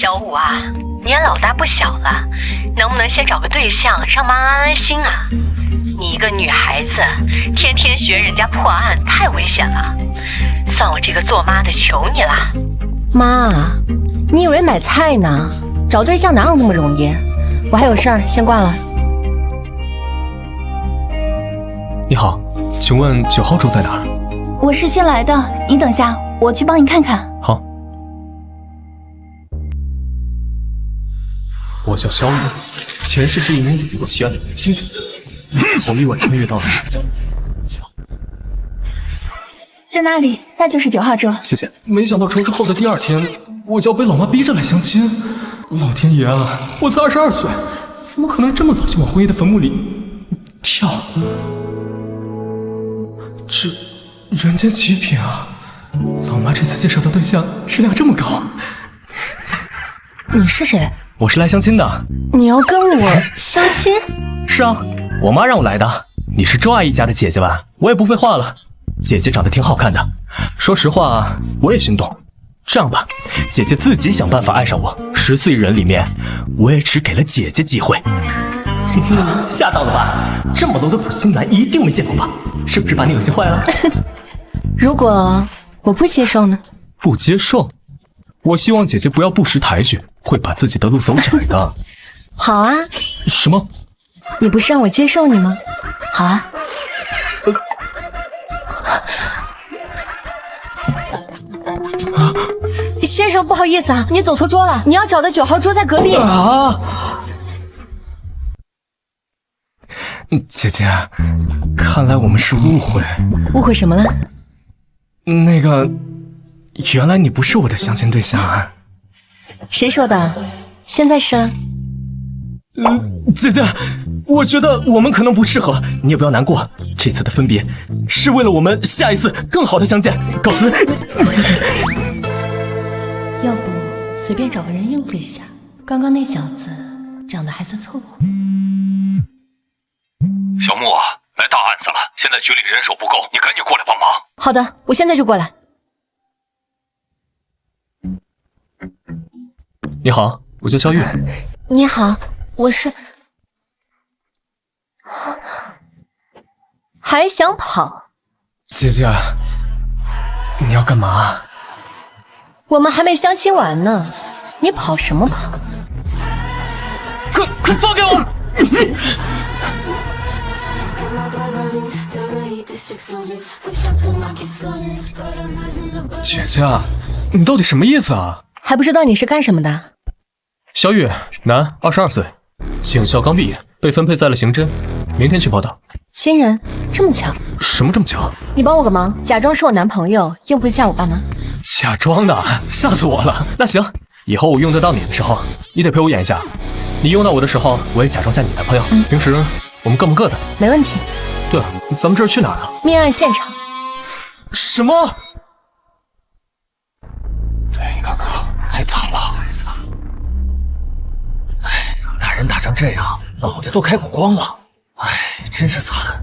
小五啊，你也老大不小了，能不能先找个对象，让妈安安心啊？你一个女孩子，天天学人家破案，太危险了。算我这个做妈的求你了。妈，你以为买菜呢？找对象哪有那么容易？我还有事儿，先挂了。你好，请问9号住在哪儿？我是新来的，你等下，我去帮你看看。好。我叫萧逸，前世是一名旅游奇案的明星，从意外穿越到了这家。在那里，那就是9号桌。谢谢。没想到成之后的第2天，我就要被老妈逼着来相亲。老天爷啊，我才22岁，怎么可能这么早就往婚姻的坟墓里跳？这人间极品啊！老妈这次介绍的对象质量这么高。你是谁？我是来相亲的。你要跟我相亲？是啊，我妈让我来的。你是周阿姨家的姐姐吧？我也不废话了，姐姐长得挺好看的。说实话，我也心动。这样吧，姐姐自己想办法爱上我。10岁人里面，我也只给了姐姐机会。吓到了吧？这么 low 的苦心男一定没见过吧？是不是把你恶心坏了？如果我不接受呢？不接受？我希望姐姐不要不识抬举，会把自己的路走窄的。好啊。什么？你不是让我接受你吗？好啊。先生，不好意思啊，你走错桌了，你要找的9号桌在隔壁。啊！姐姐，看来我们是误会。误会什么了？那个，原来你不是我的相亲对象啊。谁说的？现在是啊。姐姐，我觉得我们可能不适合，你也不要难过。这次的分别是为了我们下一次更好的相见。告辞。要不随便找个人应付一下，刚刚那小子长得还算凑合。小木啊，来大案子了，现在局里人手不够，你赶紧过来帮忙。好的，我现在就过来。你好，我叫肖月。你好，我是……还想跑？姐姐，你要干嘛？我们还没相亲完呢，你跑什么跑？快放开我！姐姐，你到底什么意思啊？还不知道你是干什么的？肖月，男，22岁，警校刚毕业，被分配在了刑侦，明天去报道。新人，这么巧？什么这么巧？你帮我个忙，假装是我男朋友，应付一下我爸妈。假装的，吓死我了。那行，以后我用得到你的时候，你得陪我演一下；你用到我的时候，我也假装下你男朋友。平时我们各忙各的。没问题。对了，咱们这是去哪儿啊？命案现场。什么？哎，你看看，太惨了，哎，打人打成这样，脑袋都开过光了，哎，真是惨。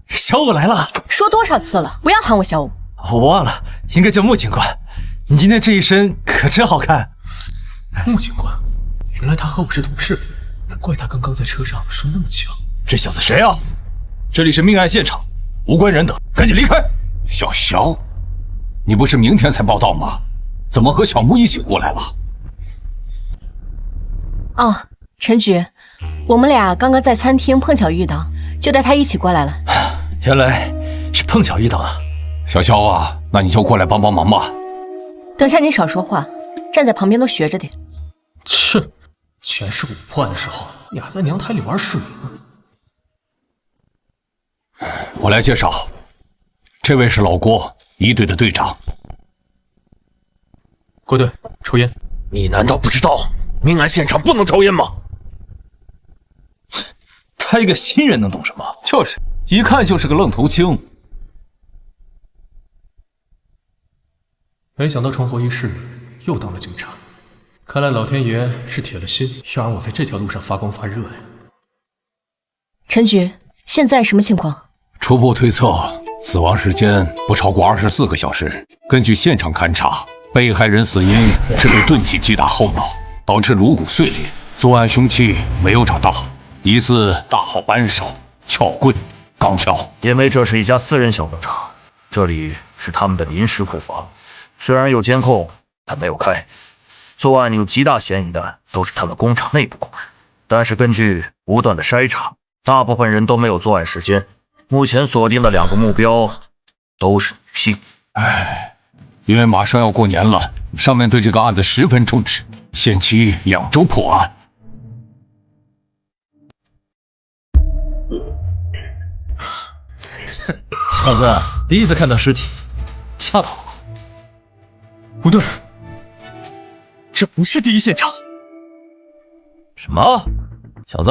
小五来了，说多少次了，不要喊我小五。我忘了，应该叫穆警官。你今天这一身可真好看。穆警官，原来他和我是同事，难怪他刚刚在车上说那么巧。这小子谁啊？这里是命案现场，无关人等，赶紧离开。小肖，你不是明天才报道吗？怎么和小木一起过来了？哦，陈局，我们俩刚刚在餐厅碰巧遇到，就带他一起过来了。原来是碰巧遇到的。小肖啊，那你就过来帮帮忙吧。等下你少说话，站在旁边都学着点。是，前世我破案的时候，你还在娘胎里玩水呢。我来介绍，这位是老郭，一队的队长。郭队，抽烟。你难道不知道命案现场不能抽烟吗？他一个新人能懂什么？就是，一看就是个愣头青。没想到重活一世，又当了警察。看来老天爷是铁了心，要让我在这条路上发光发热呀。陈局，现在什么情况？初步推测，死亡时间不超过24个小时。根据现场勘查，被害人死因是被钝器击打后脑，导致颅骨碎裂。作案凶器没有找到，疑似大号扳手、撬棍、钢锹。因为这是一家私人小工厂，这里是他们的临时库房，虽然有监控，但没有开。作案有极大嫌疑的都是他们工厂内部工人，但是根据不断的筛查，大部分人都没有作案时间。目前锁定的2个目标都是女性。因为马上要过年了，上面对这个案子十分重视，限期2周破案。小子，第一次看到尸体，吓到我。不对，这不是第一现场。什么？小子，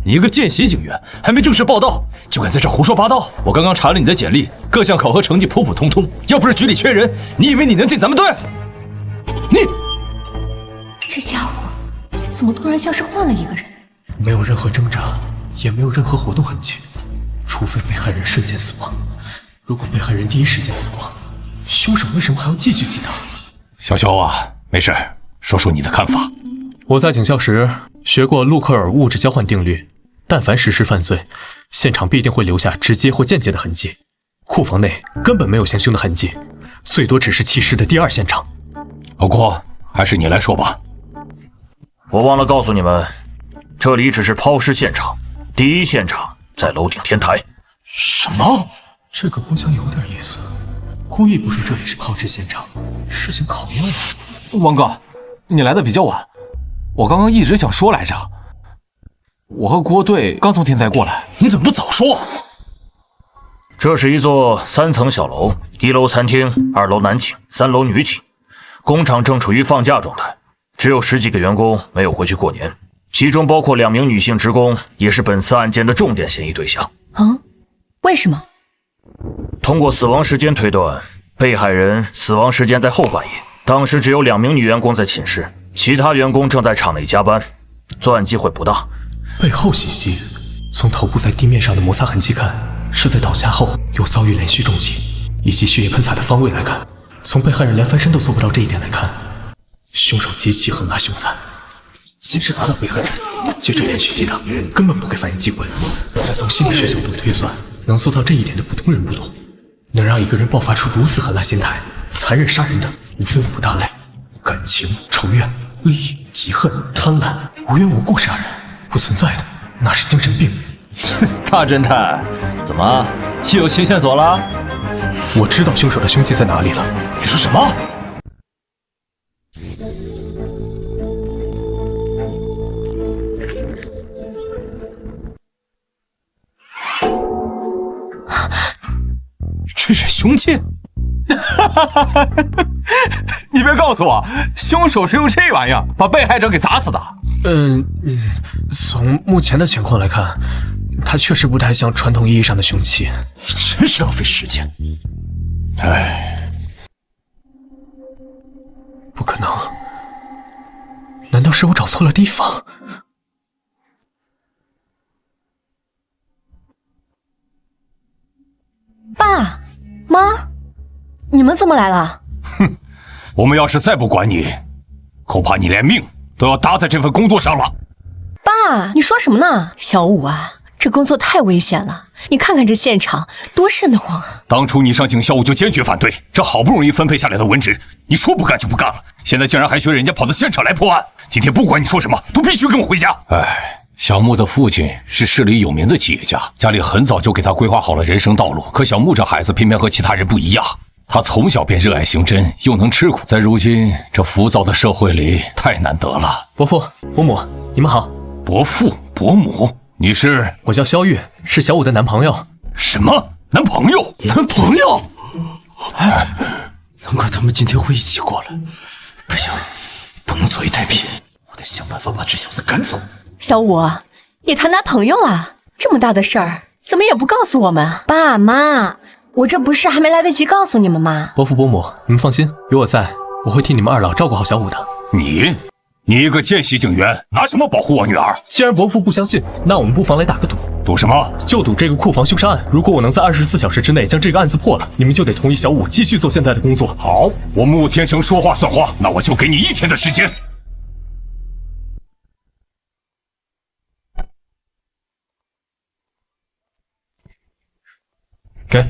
你一个见习警员，还没正式报到，就敢在这胡说八道？我刚刚查了你的简历，各项考核成绩普普通通，要不是局里缺人，你以为你能进咱们队？你这家伙怎么突然像是换了一个人？没有任何挣扎，也没有任何活动痕迹，除非被害人瞬间死亡。如果被害人第一时间死亡，凶手为什么还要继续击打？小肖啊，没事，说说你的看法。我在警校时学过路克尔物质交换定律，但凡实施犯罪，现场必定会留下直接或间接的痕迹。库房内根本没有行凶的痕迹，最多只是弃尸的第2现场。老郭，还是你来说吧。我忘了告诉你们，这里只是抛尸现场，第1现场在楼顶天台。什么？这个姑娘有点意思，故意不说这里是抛尸现场，是想考验我。王哥，你来的比较晚，我刚刚一直想说来着。我和郭队刚从天台过来，你怎么不早说？这是一座3层小楼，1楼餐厅，2楼男寝，3楼女寝。工厂正处于放假状态，只有10几个员工没有回去过年，其中包括2名女性职工，也是本次案件的重点嫌疑对象。为什么？通过死亡时间推断，被害人死亡时间在后半夜，当时只有2名女员工在寝室，其他员工正在厂内加班，作案机会不大。背后袭击，从头部在地面上的摩擦痕迹看，是在倒下后又遭遇连续重击，以及血液喷洒的方位来看，从被害人连翻身都做不到这一点来看，凶手极其狠辣凶残。先是打倒被害人，接着连续击打，根本不给反应机会。再从心理学角度推算，能做到这一点的普通人不多，能让一个人爆发出如此狠辣心态、残忍杀人的，无非5大类：感情、仇怨、利益、嫉恨、贪婪。无缘无故杀人，不存在的，那是精神病。大侦探，怎么又有新线索了？我知道凶手的凶器在哪里了。你说什么？这是凶器？你别告诉我，凶手是用这玩意儿把被害者给砸死的。从目前的情况来看，它确实不太像传统意义上的凶器。真是浪费时间。不可能，难道是我找错了地方？爸妈，你们怎么来了？我们要是再不管你，恐怕你连命都要搭在这份工作上了。爸，你说什么呢？小五啊，这工作太危险了，你看看这现场多瘆得慌啊！当初你上警校，我就坚决反对，这好不容易分配下来的文职，你说不干就不干了，现在竟然还学人家跑到现场来破案，今天不管你说什么，都必须跟我回家。小木的父亲是市里有名的企业家，家里很早就给他规划好了人生道路，可小木这孩子偏偏和其他人不一样，他从小便热爱刑侦，又能吃苦，在如今这浮躁的社会里太难得了。伯父伯母，你们好。伯父伯母，你是？我叫萧玉，是小五的男朋友。什么男朋友？男朋友？难怪他们今天会一起过来。不行，不能坐以待毙，我得想办法把这小子赶走。小五，你谈男朋友了？这么大的事儿，怎么也不告诉我们？爸妈，我这不是还没来得及告诉你们吗？伯父伯母，你们放心，有我在，我会替你们2老照顾好小五的。你一个见习警员，拿什么保护我女儿？既然伯父不相信，那我们不妨来打个赌。赌什么？就赌这个库房凶杀案。如果我能在24小时之内将这个案子破了，你们就得同意小五继续做现在的工作。好，我穆天成说话算话，那我就给你1天的时间。给。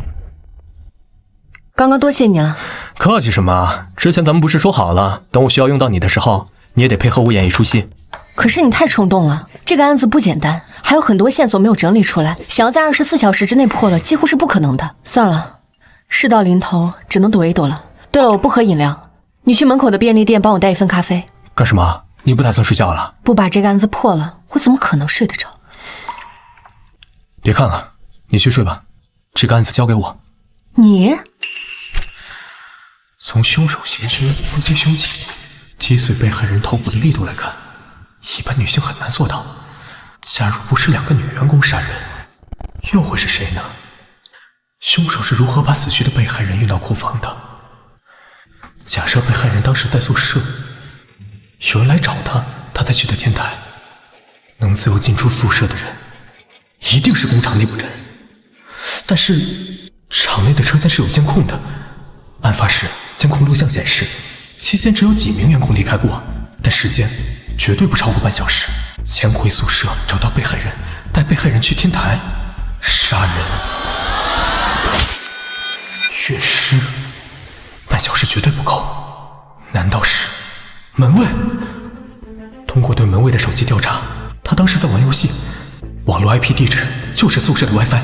刚刚多谢你了。客气什么？之前咱们不是说好了，等我需要用到你的时候，你也得配合我演一出戏。可是你太冲动了，这个案子不简单，还有很多线索没有整理出来，想要在24小时之内破了，几乎是不可能的。算了，事到临头，只能躲一躲了。对了，我不喝饮料，你去门口的便利店帮我带一份咖啡。干什么？你不打算睡觉了？不把这个案子破了，我怎么可能睡得着？别看了，你去睡吧，这个案子交给我。你？从凶手行凶、伏击凶器、击碎被害人头部的力度来看，一般女性很难做到。假如不是2个女员工杀人，又会是谁呢？凶手是如何把死去的被害人运到库房的？假设被害人当时在宿舍，有人来找他，他才去的天台。能自由进出宿舍的人，一定是工厂内部人。但是厂内的车间是有监控的，案发时监控录像显示，期间只有几名员工离开过，但时间绝对不超过半小时。潜回宿舍找到被害人，带被害人去天台杀人运尸，半小时绝对不够。难道是门卫？通过对门卫的手机调查，他当时在玩游戏，网络 IP 地址就是宿舍的 WiFi，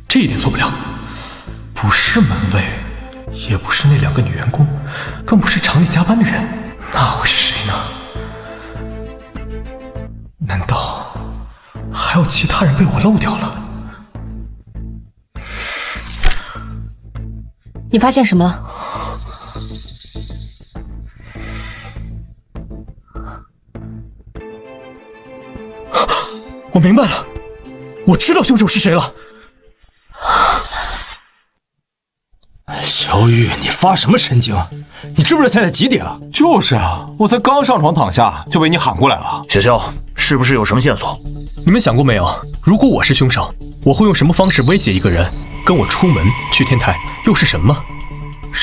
这一点错不了。不是门卫，也不是那2个女员工，更不是厂里加班的人，那会是谁呢？难道还有其他人被我漏掉了？你发现什么了？我明白了，我知道凶手是谁了。小雨，你发什么神经？你知不知道现在几点了？就是啊，我才刚上床躺下就被你喊过来了。小肖，是不是有什么线索？你们想过没有，如果我是凶手，我会用什么方式威胁一个人跟我出门去天台？又是什么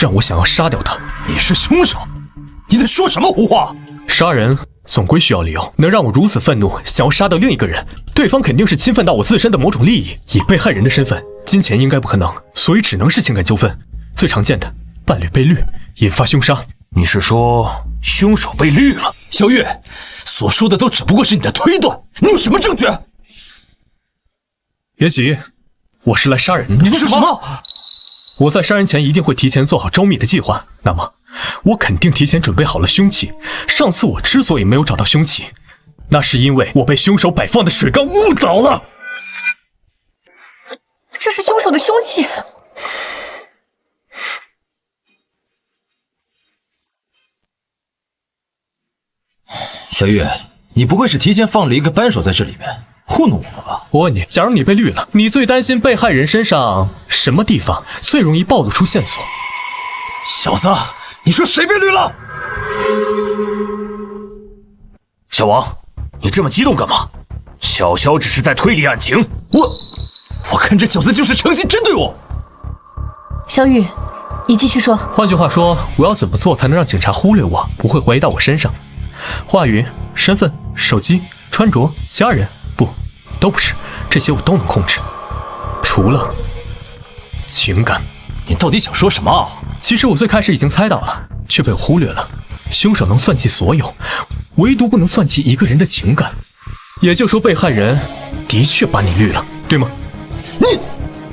让我想要杀掉他？你是凶手？你在说什么胡话？杀人总归需要理由，能让我如此愤怒，想要杀掉另一个人，对方肯定是侵犯到我自身的某种利益。以被害人的身份，金钱应该不可能，所以只能是情感纠纷。最常见的，伴侣被绿，引发凶杀。你是说凶手被绿了？小玉，所说的都只不过是你的推断，你有什么证据？别急，我是来杀人的。你说什么？我在杀人前一定会提前做好周密的计划，那么我肯定提前准备好了凶器。上次我之所以没有找到凶器，那是因为我被凶手摆放的水缸误导了。这是凶手的凶器。小玉，你不会是提前放了一个扳手在这里面糊弄我们吧？我问你，假如你被绿了，你最担心被害人身上什么地方最容易暴露出线索？小子，你说谁被绿了？小王，你这么激动干嘛？小肖只是在推理案情。我看这小子就是诚心针对我。小雨，你继续说。换句话说，我要怎么做才能让警察忽略我，不会怀疑到我身上？话语、身份、手机、穿着、家人，不，都不是，这些我都能控制，除了情感。你到底想说什么？其实我最开始已经猜到了，却被我忽略了。凶手能算计所有，唯独不能算计一个人的情感。也就是说，被害人的确把你绿了，对吗？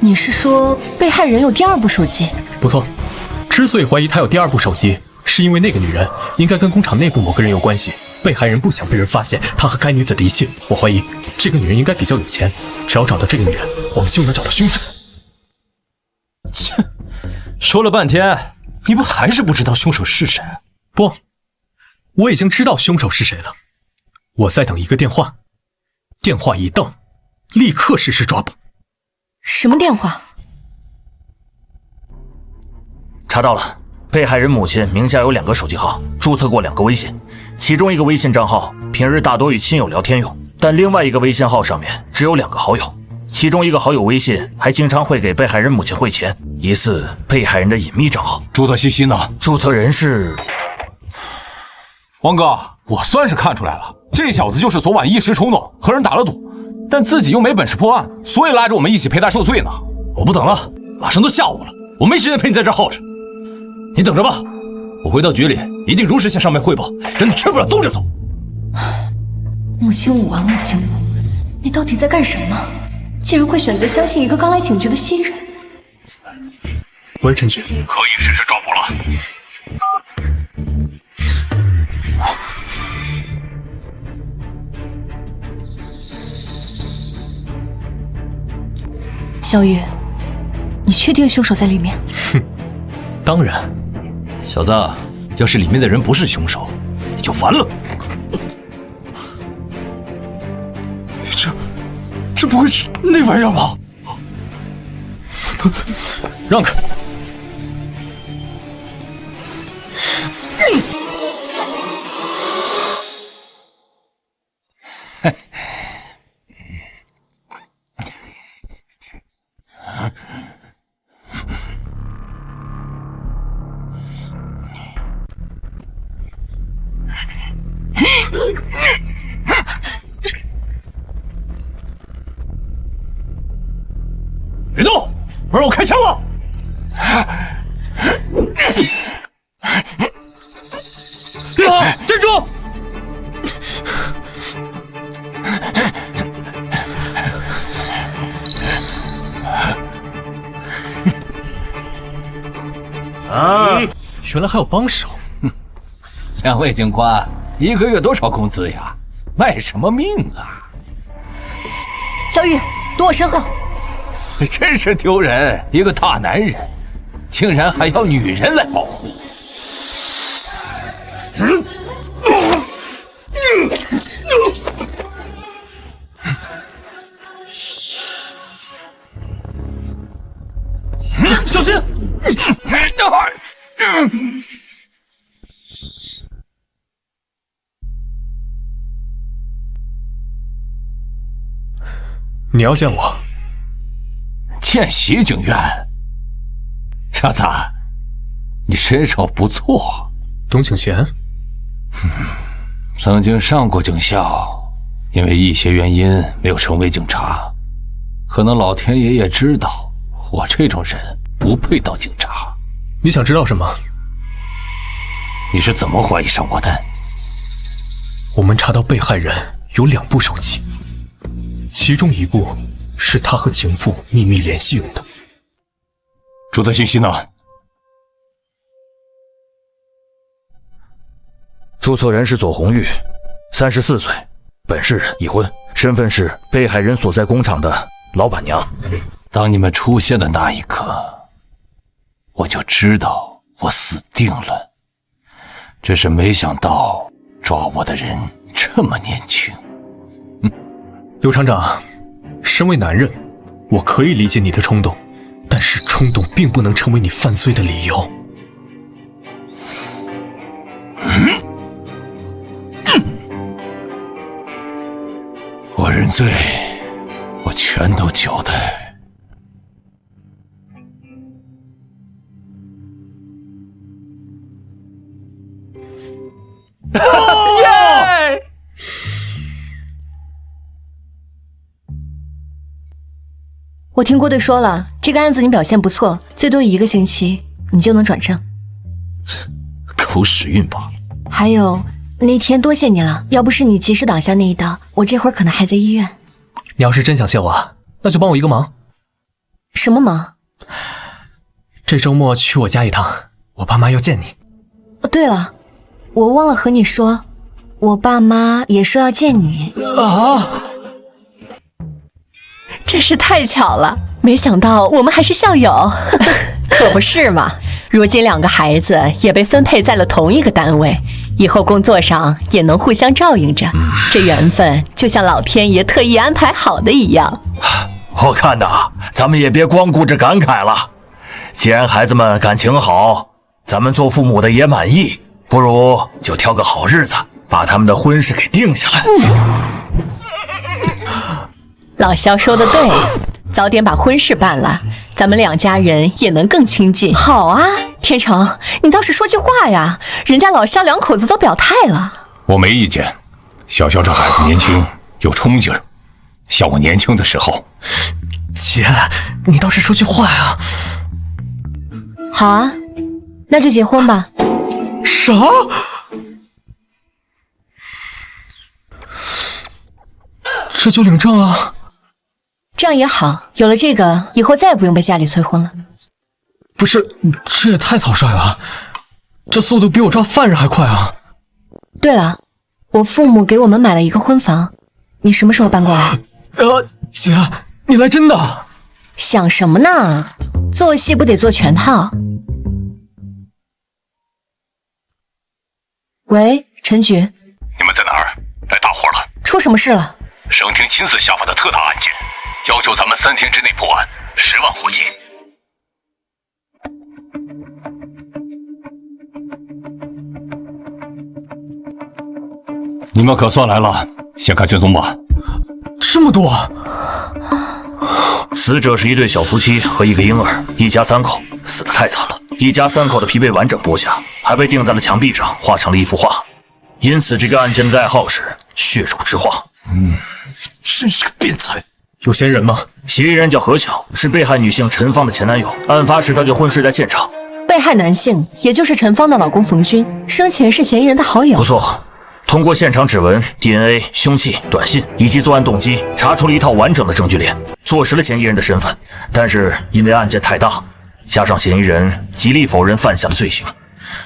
你是说被害人有第2部手机？不错，之所以怀疑他有第2部手机，是因为那个女人应该跟工厂内部某个人有关系。被害人不想被人发现他和该女子的一切，我怀疑这个女人应该比较有钱。只要找到这个女人，我们就能找到凶手。切，说了半天，你不还是不知道凶手是谁？不，我已经知道凶手是谁了。我在等一个电话，电话一到，立刻实施抓捕。什么电话？查到了，被害人母亲名下有2个手机号，注册过2个微信，其中一个微信账号平日大多与亲友聊天用，但另外一个微信号上面只有2个好友，其中一个好友微信还经常会给被害人母亲汇钱，疑似被害人的隐秘账号。朱德西西呢？注册人是王哥，我算是看出来了，这小子就是昨晚一时冲动和人打了赌，但自己又没本事破案，所以拉着我们一起陪他受罪呢。我不等了，马上都下午了，我没时间陪你在这耗着。你等着吧，我回到局里一定如实向上面汇报，让你吃不了兜着走。穆星武啊，穆星武，你到底在干什么？竟然会选择相信一个刚来警局的新人。喂，陈局，可以实施抓捕了。小雨，你确定凶手在里面？哼，当然。小子，要是里面的人不是凶手，你就完了。这不会是那玩意儿吧？让开！别动，不然我开枪了！立好，站住！啊，原来还有帮手。两位警官，一个月多少工资呀？卖什么命啊？小雨，躲我身后。真是丢人！一个大男人，竟然还要女人来保护。小心！你要见我？见习警员，傻子，你身手不错。董景贤，曾经上过警校，因为一些原因没有成为警察。可能老天爷也知道我这种人不配当警察。你想知道什么？你是怎么怀疑上我的？我们查到被害人有2部手机，其中一部是他和情妇秘密联系用的。朱德信息呢？注册人是左红玉，34岁，本市人，已婚，身份是被害人所在工厂的老板娘。当你们出现的那一刻，我就知道我死定了。只是没想到抓我的人这么年轻。尤厂长，身为男人，我可以理解你的冲动，但是冲动并不能成为你犯罪的理由。我认罪，我全都交代。耶！我听郭队说了，这个案子你表现不错，最多1个星期你就能转正。狗屎运吧！还有那天多谢你了，要不是你及时挡下那一刀，我这会儿可能还在医院。你要是真想谢我，那就帮我一个忙。什么忙？这周末去我家一趟，我爸妈要见你。对了，我忘了和你说，我爸妈也说要见你啊！真是太巧了，没想到我们还是校友。可不是嘛，如今2个孩子也被分配在了同一个单位，以后工作上也能互相照应着，这缘分就像老天爷特意安排好的一样。我看呐，咱们也别光顾着感慨了，既然孩子们感情好，咱们做父母的也满意，不如就挑个好日子把他们的婚事给定下来。老萧说的对，早点把婚事办了，咱们两家人也能更亲近。好啊，天成，你倒是说句话呀！人家老萧两口子都表态了。我没意见。小萧这孩子年轻有冲劲儿，像我年轻的时候。姐，你倒是说句话呀！好啊，那就结婚吧。啥？这就领证了？这样也好，有了这个，以后再也不用被家里催婚了。不是，这也太草率了，这速度比我抓犯人还快啊！对了，我父母给我们买了一个婚房，你什么时候搬过来？姐，你来真的？想什么呢？做戏不得做全套。喂，陈局，你们在哪儿？来大活了！出什么事了？省厅亲自下发的特大案件，要求咱们3天之内破案，10万火急。你们可算来了，先看卷宗吧。这么多！死者是一对小夫妻和一个婴儿，一家3口，死得太惨了。一家3口的皮被完整剥下，还被钉在了墙壁上，画成了一幅画。因此，这个案件的代号是血肉之画。真是个变态。有嫌疑人吗？嫌疑人叫何巧，是被害女性陈芳的前男友。案发时他就昏睡在现场。被害男性，也就是陈芳的老公冯军，生前是嫌疑人的好友。不错，通过现场指纹、DNA、凶器、短信以及作案动机，查出了一套完整的证据链，坐实了嫌疑人的身份。但是因为案件太大，加上嫌疑人极力否认犯下的罪行，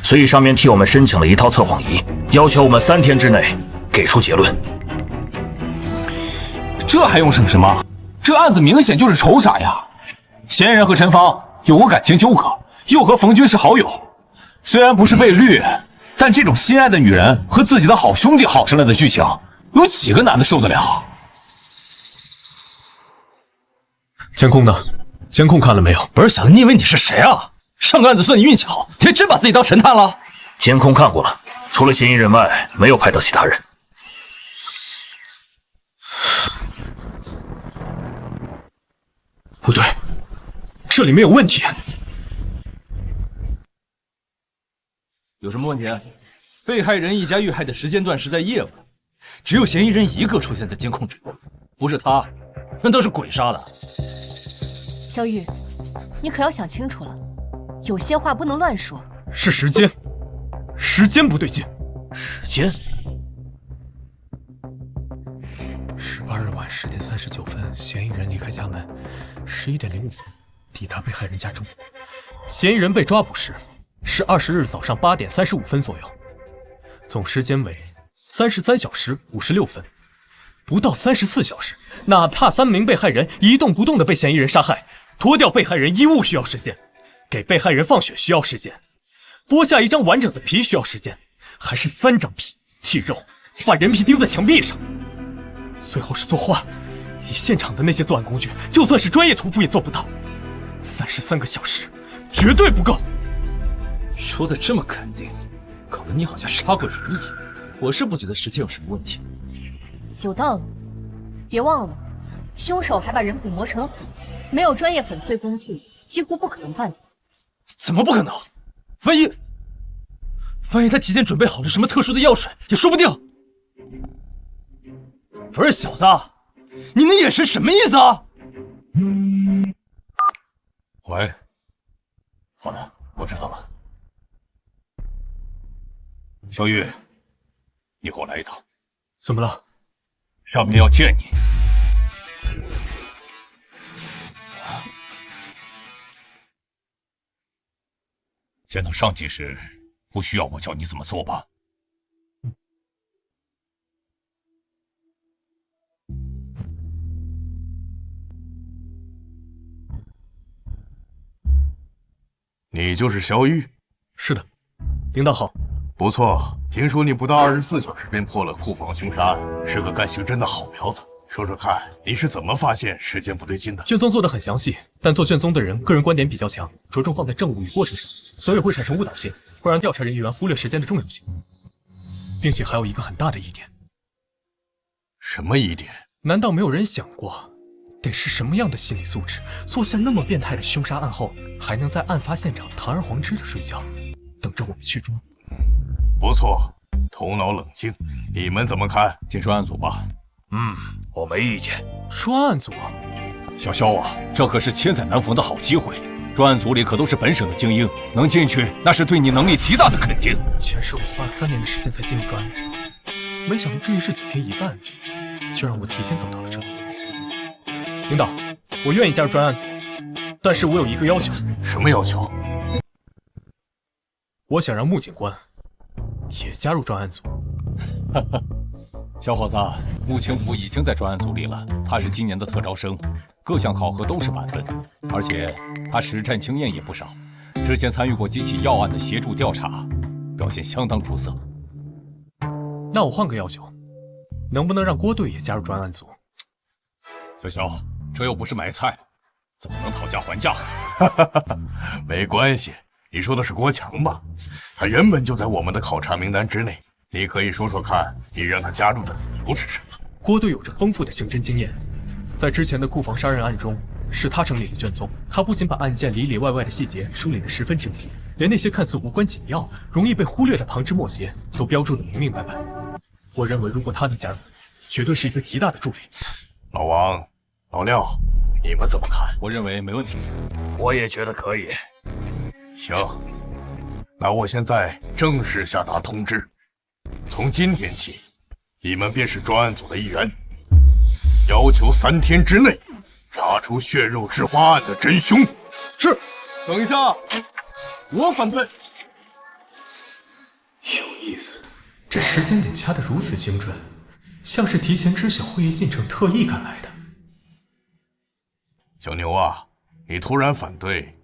所以上面替我们申请了一套测谎仪，要求我们3天之内给出结论。这还用省什么？这案子明显就是仇杀呀！嫌疑人和陈芳有过感情纠葛，又和冯军是好友。虽然不是被绿，但这种心爱的女人和自己的好兄弟好上了的剧情，有几个男的受得了？监控呢？监控看了没有？不是小子，你以为你是谁啊？上个案子算你运气好，你还真把自己当神探了？监控看过了，除了嫌疑人外，没有拍到其他人。不对，这里面有问题。有什么问题？被害人一家遇害的时间段是在夜晚，只有嫌疑人一个出现在监控里，不是他，那都是鬼杀的。小雨，你可要想清楚了，有些话不能乱说。是时间，时间不对劲。时间？18日晚10点39分，嫌疑人离开家门；11点05分抵达被害人家中。嫌疑人被抓捕时是20日早上8点35分左右，总时间为33小时56分。不到34小时，哪怕3名被害人一动不动地被嫌疑人杀害，脱掉被害人衣物需要时间，给被害人放血需要时间，剥下一张完整的皮需要时间，还是3张皮剔肉，把人皮钉在墙壁上。最后是作画，以现场的那些作案工具，就算是专业屠夫也做不到。33个小时，绝对不够。说的这么肯定，搞得你好像杀过人一样。我是不觉得时间有什么问题。有道理，别忘了，凶手还把人骨磨成粉，没有专业粉碎工具，几乎不可能犯罪。怎么不可能？万一他提前准备好了什么特殊的药水，也说不定。不是小子，你那眼神什么意思啊？喂，好的，我知道了。小玉，你和我来一趟。怎么了？上面要见你。见到上级时，不需要我教你怎么做吧？你就是萧玉？是的，领导好。不错，听说你不到24小时便破了库房凶杀案，是个干刑侦的好苗子。说说看，你是怎么发现时间不对劲的？卷宗做得很详细，但做卷宗的人个人观点比较强，着重放在证物与过程上，所以会产生误导性，会让调查人员忽略时间的重要性。并且还有一个很大的疑点。什么疑点？难道没有人想过，得是什么样的心理素质，做下那么变态的凶杀案后，还能在案发现场堂而皇之的睡觉，等着我们去抓？不错，头脑冷静。你们怎么看？进专案组吧。我没意见。专案组？小肖啊，这可是千载难逢的好机会。专案组里可都是本省的精英，能进去那是对你能力极大的肯定。前世我花了3年的时间才进入专案组，没想到这一世仅凭一个案子，就让我提前走到了这里。领导，我愿意加入专案组，但是我有一个要求。什么要求？我想让穆警官也加入专案组。小伙子，穆清福已经在专案组里了，他是今年的特招生，各项考核都是满分，而且他实战经验也不少，之前参与过几起要案的协助调查，表现相当出色。那我换个要求，能不能让郭队也加入专案组？小肖，这又不是买菜，怎么能讨价还价？没关系，你说的是郭强吧？他原本就在我们的考察名单之内。你可以说说看，你让他加入的理由是什么？郭队有着丰富的刑侦经验，在之前的库房杀人案中，是他整理了卷宗。他不仅把案件里里外外的细节梳理得十分清晰，连那些看似无关紧要、容易被忽略的旁枝末节都标注得明明白白。我认为，如果他能加入，绝对是一个极大的助力。老王、老廖，你们怎么看？我认为没问题。我也觉得可以。行，那我现在正式下达通知。从今天起，你们便是专案组的一员，要求3天之内查出血肉之花案的真凶。是。等一下，我反对。有意思，这时间点掐得如此精准，像是提前知晓会议进程特意赶来的。小牛啊，你突然反对，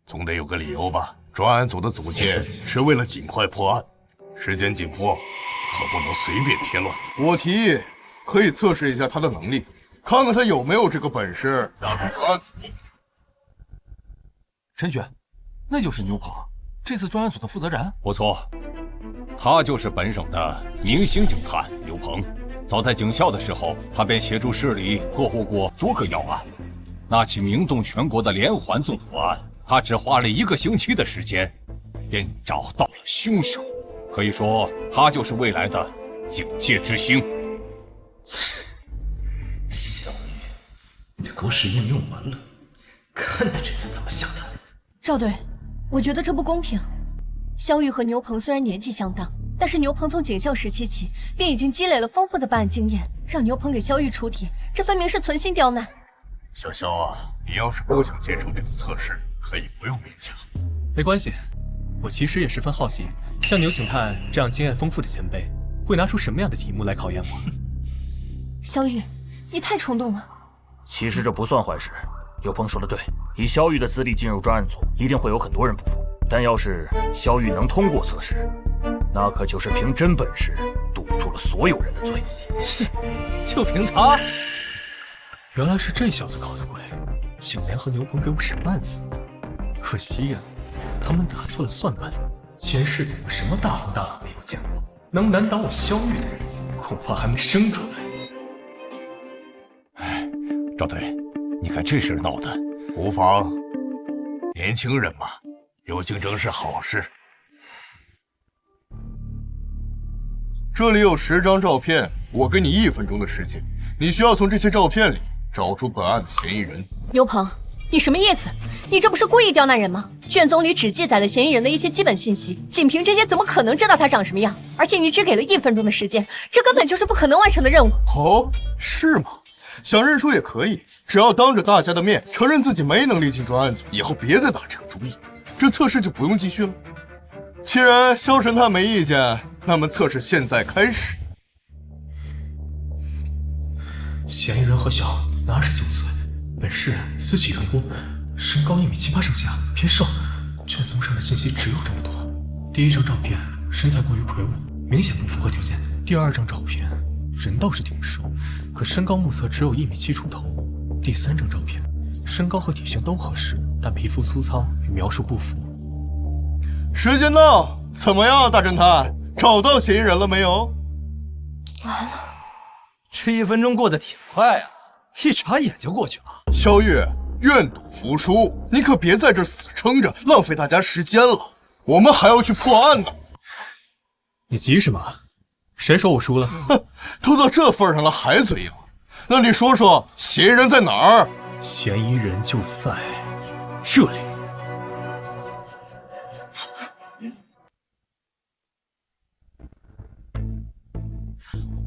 总得有个理由吧？专案组的组建是为了尽快破案，时间紧迫，可不能随便添乱。我提议可以测试一下他的能力，看看他有没有这个本事。陈局，那就是牛鹏，这次专案组的负责人。不错，他就是本省的明星警探刘鹏。早在警校的时候，他便协助市里破获过多个要案，那起名动全国的连环纵火案，他只花了1个星期的时间，便找到了凶手。可以说，他就是未来的警界之星。小女，你的狗屎运用完了，看他这次怎么想的。赵队，我觉得这不公平。萧玉和牛鹏虽然年纪相当，但是牛鹏从警校时期起便已经积累了丰富的办案经验，让牛鹏给萧玉出题，这分明是存心刁难。小肖啊，你要是不想接受这个测试，可以不用勉强。没关系，我其实也十分好奇，像牛警探这样经验丰富的前辈，会拿出什么样的题目来考验我？萧玉，你太冲动了。其实这不算坏事，刘鹏说的对，以萧玉的资历进入专案组，一定会有很多人不服。但要是萧玉能通过测试，那可就是凭真本事堵住了所有人的嘴。就凭他？原来是这小子搞的鬼，竟联合牛鹏给我使绊子。可惜呀，他们打错了算盘。前世里我什么大风大浪没有见过，能难倒我萧玉的人，恐怕还没生出来。哎，赵队，你看这事闹的，无妨，年轻人嘛，有竞争是好事。这里有10张照片，我给你1分钟的时间，你需要从这些照片里找出本案的嫌疑人。牛鹏，你什么意思？你这不是故意刁难人吗？卷宗里只记载了嫌疑人的一些基本信息，仅凭这些怎么可能知道他长什么样？而且你只给了1分钟的时间，这根本就是不可能完成的任务。哦，是吗？想认输也可以，只要当着大家的面承认自己没能力进专案组，以后别再打这个主意，这测试就不用继续了。既然萧神探没意见，那么测试现在开始。嫌疑人何小，男29岁，本市私企员工，身高1.78米上下，偏瘦。卷宗上的信息只有这么多。第1张照片，身材过于魁梧，明显不符合条件。第2张照片，人倒是挺瘦，可身高目测只有1.7米出头。第3张照片，身高和体型都合适，但皮肤粗糙，与描述不符。时间到，怎么样，大侦探？找到嫌疑人了没有？完了，这1分钟过得挺快啊，一眨眼就过去了。萧月，愿赌服输，你可别在这死撑着，浪费大家时间了。我们还要去破案呢。你急什么？谁说我输了？哼，都到这份上了还嘴硬？那你说说，嫌疑人在哪儿？嫌疑人就在这里。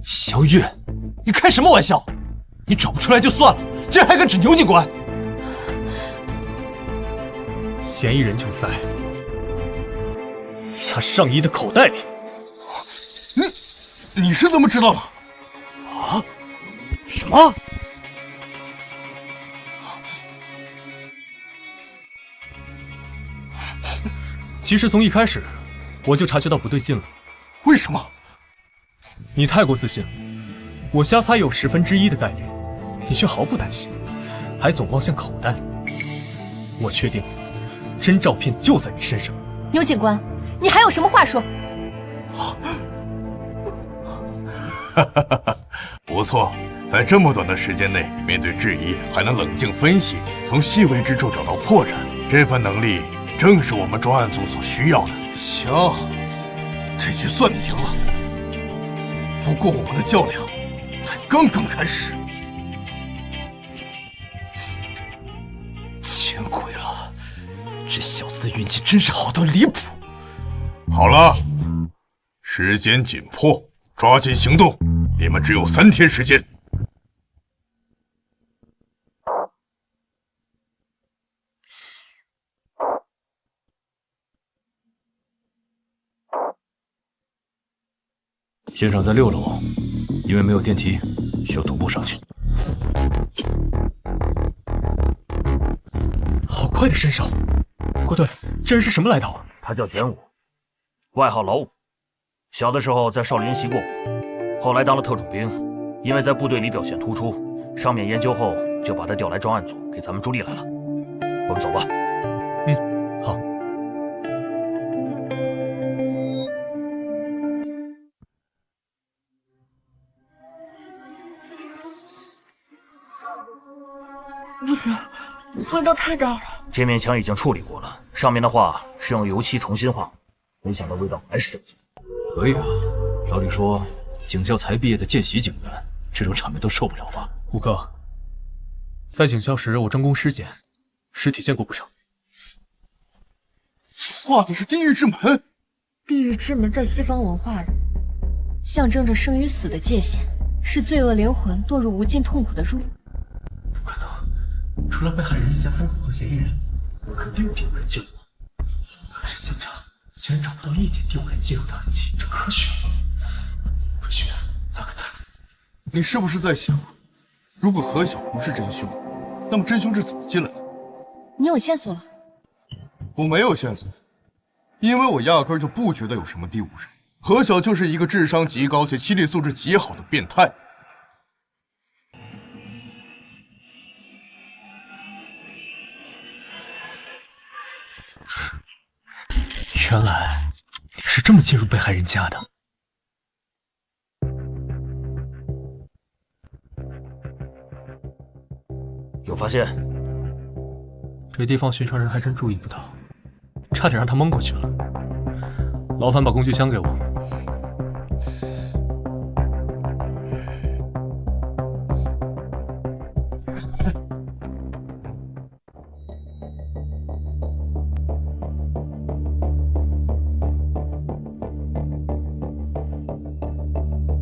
萧月，你开什么玩笑？你找不出来就算了，竟然还敢指牛警官！嫌疑人就在他上衣的口袋里。你是怎么知道的？啊？什么？其实从一开始我就察觉到不对劲了。为什么？你太过自信了，我瞎猜有1/10的概率，你却毫不担心，还总望向口袋。我确定，真照片就在你身上。牛警官，你还有什么话说？不错，在这么短的时间内，面对质疑还能冷静分析，从细微之处找到破绽，这份能力正是我们专案组所需要的。行，这局算你赢了。不过我们的较量才刚刚开始。见鬼了，这小子的运气真是好到离谱。好了，时间紧迫，抓紧行动，你们只有3天时间。现场在6楼，因为没有电梯，需要徒步上去。好快的身手！郭队，这人是什么来头？他叫田武，外号老五。小的时候在少林习过武，后来当了特种兵，因为在部队里表现突出，上面研究后就把他调来专案组给咱们助力来了。我们走吧。好。不行，味道太大了。这面墙已经处理过了，上面的画是用油漆重新画，没想到味道还是这么重。可以啊，照理说，警校才毕业的见习警员，这种场面都受不了吧？吴哥，在警校时我专攻尸检，尸体见过不少。画的是地狱之门。地狱之门在西方文化里，象征着生与死的界限，是罪恶灵魂堕入无尽痛苦的入口。不可能，除了被害人一家3口和嫌疑人，我肯定有别人救我。可是现场竟然找不到一点有人介入的痕迹，这科学吗？不学，那可太……你是不是在想，如果何晓不是真凶，那么真凶是怎么进来的？你有线索了？我没有线索，因为我压根就不觉得有什么第五人。何晓就是一个智商极高且心理素质极好的变态。原来你是这么进入被害人家的。有发现？这地方寻常人还真注意不到，差点让他蒙过去了。劳烦把工具箱给我。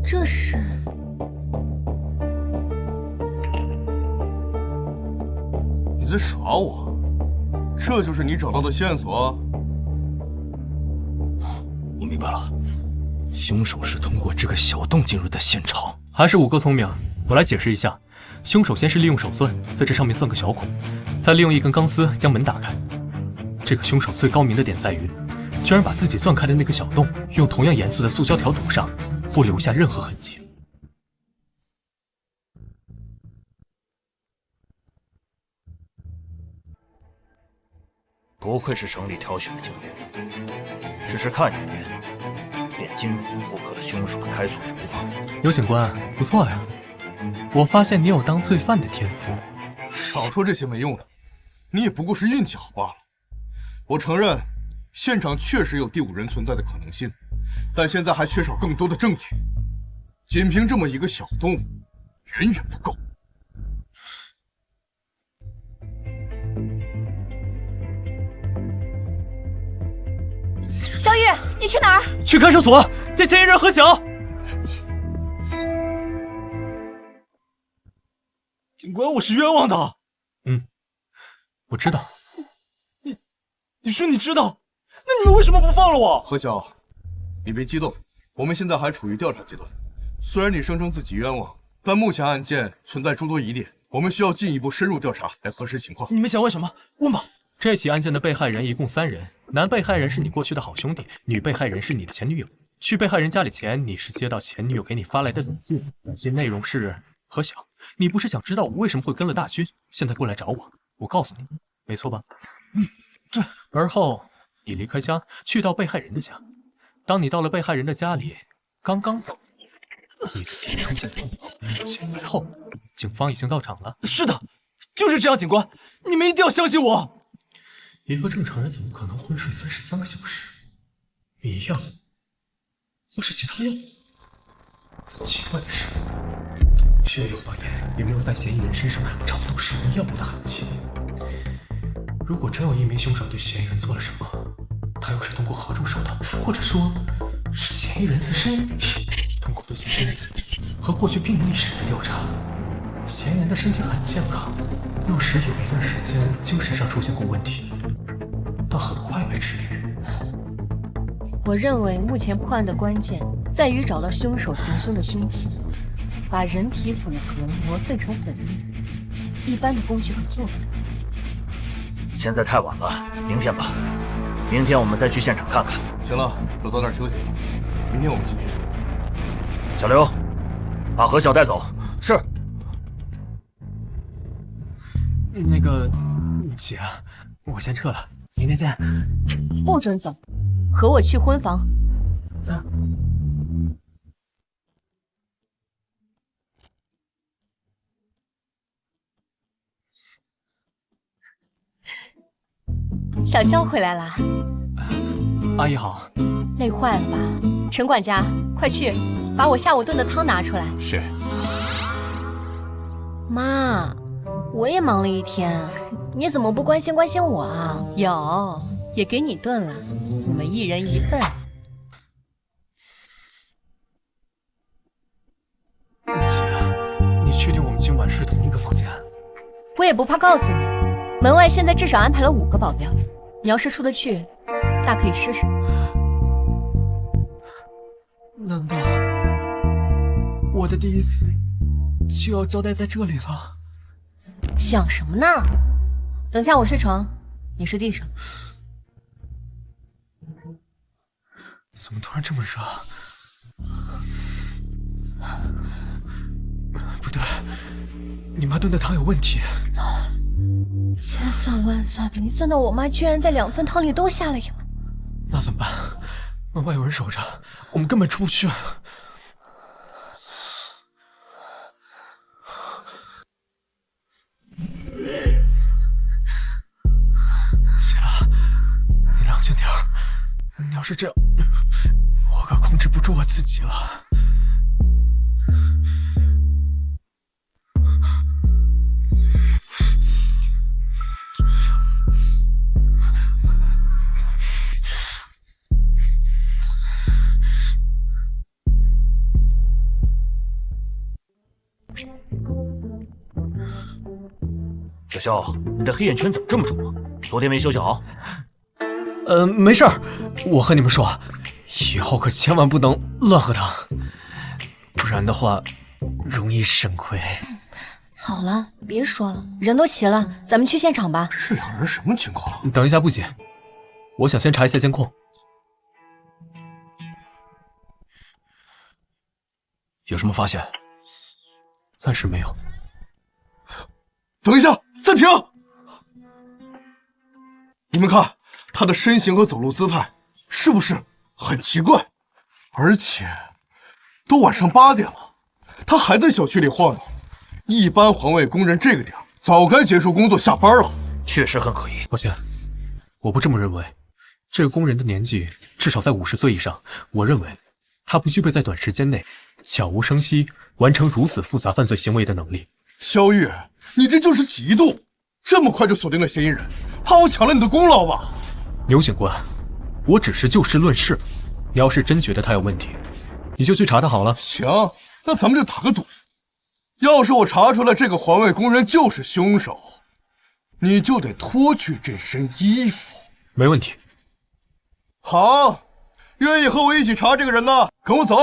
这是……你在耍我？这就是你找到的线索？我明白了，凶手是通过这个小洞进入的现场。还是五哥聪明，我来解释一下。凶手先是利用手钻在这上面钻个小孔，再利用一根钢丝将门打开。这个凶手最高明的点在于，居然把自己钻开的那个小洞用同样颜色的塑胶条堵上，不留下任何痕迹。不愧是省里挑选的警员，只是看一眼便金符复刻了凶手的开锁手法。刘警官，不错呀，我发现你有当罪犯的天赋。少说这些没用的，你也不过是运气好罢了。我承认，现场确实有第五人存在的可能性，但现在还缺少更多的证据。仅凭这么一个小动物，远远不够。小雨，你去哪儿？去看守所见嫌疑人何晓。警官，我是冤枉的。我知道。你说你知道，那你们为什么不放了我？何晓，你别激动，我们现在还处于调查阶段。虽然你声称自己冤枉，但目前案件存在诸多疑点，我们需要进一步深入调查来核实情况。你们想问什么？问吧。这起案件的被害人一共3人，男被害人是你过去的好兄弟，女被害人是你的前女友。去被害人家里前，你是接到前女友给你发来的短信，短信内容是：何晓，你不是想知道我为什么会跟了大军，现在过来找我？我告诉你，没错吧？对。而后你离开家，去到被害人的家。当你到了被害人的家里，刚到，你的钱出现状况，前来后，警方已经到场了。是的，就是这样，警官，你们一定要相信我。一个正常人怎么可能昏睡33个小时？迷药，或是其他药？奇怪的是，血液化验也没有在嫌疑人身上找到使用药物的痕迹。如果真有一名凶手对嫌疑人做了什么，他又是通过何种手段，或者说，是嫌疑人自身通过对其身体和过去病历史的调查，嫌疑人的身体很健康，幼时有一段时间精神上出现过问题，但很快被治愈。我认为目前破案的关键在于找到凶手行凶的凶器，把人体组合磨碎成粉末，一般的工具很做不到。现在太晚了，明天吧。明天我们再去现场看看。行了，都到那儿休息。明天我们继续。小刘，把何晓带走。是。那个姐，我先撤了，明天见。不准走，和我去婚房。小娇回来啦，阿姨好。累坏了吧？陈管家，快去把我下午炖的汤拿出来。是。妈，我也忙了一天，你怎么不关心关心我啊？有，也给你炖了，你们1人1份。姐，你确定我们今晚睡同一个房间？我也不怕告诉你，门外现在至少安排了5个保镖，你要是出得去，大可以试试。难道我的第一次就要交代在这里了？想什么呢？等下我睡床，你睡地上。怎么突然这么热？不对，你妈炖的汤有问题。千算万算，没算到我妈居然在2份汤里都下了药。那怎么办？门外有人守着，我们根本出不去。姐，你冷静点儿。你要是这样，我可控制不住我自己了。小肖，你的黑眼圈怎么这么重啊？昨天没休息好？没事儿。我和你们说，以后可千万不能乱喝汤，不然的话容易肾亏。好了，别说了，人都齐了，咱们去现场吧。这2人什么情况？等一下，不急，我想先查一下监控。有什么发现？暂时没有。等一下，暂停！你们看，他的身形和走路姿态是不是很奇怪？而且都晚上8点了，他还在小区里晃悠。一般环卫工人这个点早该结束工作下班了。确实很可疑。抱歉，我不这么认为。这个工人的年纪至少在50岁以上，我认为他不具备在短时间内悄无声息完成如此复杂犯罪行为的能力。萧玉，你这就是嫉妒，这么快就锁定了嫌疑人，怕我抢了你的功劳吧？牛警官，我只是就事论事，你要是真觉得他有问题，你就去查他好了。行，那咱们就打个赌，要是我查出来这个环卫工人就是凶手，你就得脱去这身衣服。没问题。好，愿意和我一起查这个人的，跟我走。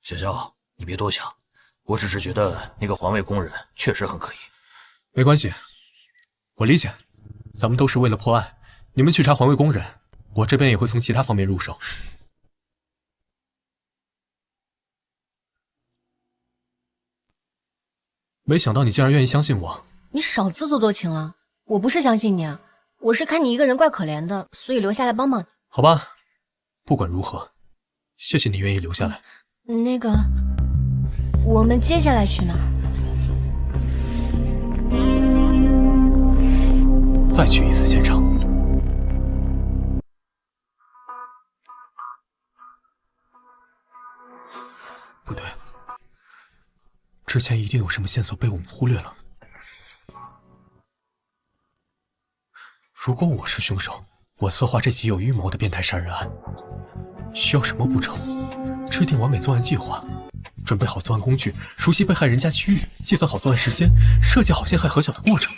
小肖，你别多想，我只是觉得那个环卫工人确实很可疑。没关系，我理解，咱们都是为了破案。你们去查环卫工人，我这边也会从其他方面入手。没想到你竟然愿意相信我。你少自作多情了。我不是相信你啊，我是看你一个人怪可怜的，所以留下来帮帮你。好吧，不管如何，谢谢你愿意留下来。那个，我们接下来去哪儿？再去一次现场。不对，之前一定有什么线索被我们忽略了。如果我是凶手，我策划这起有预谋的变态杀人案，需要什么步骤？制定完美作案计划，准备好作案工具，熟悉被害人家区域，计算好作案时间，设计好陷害何小的过程，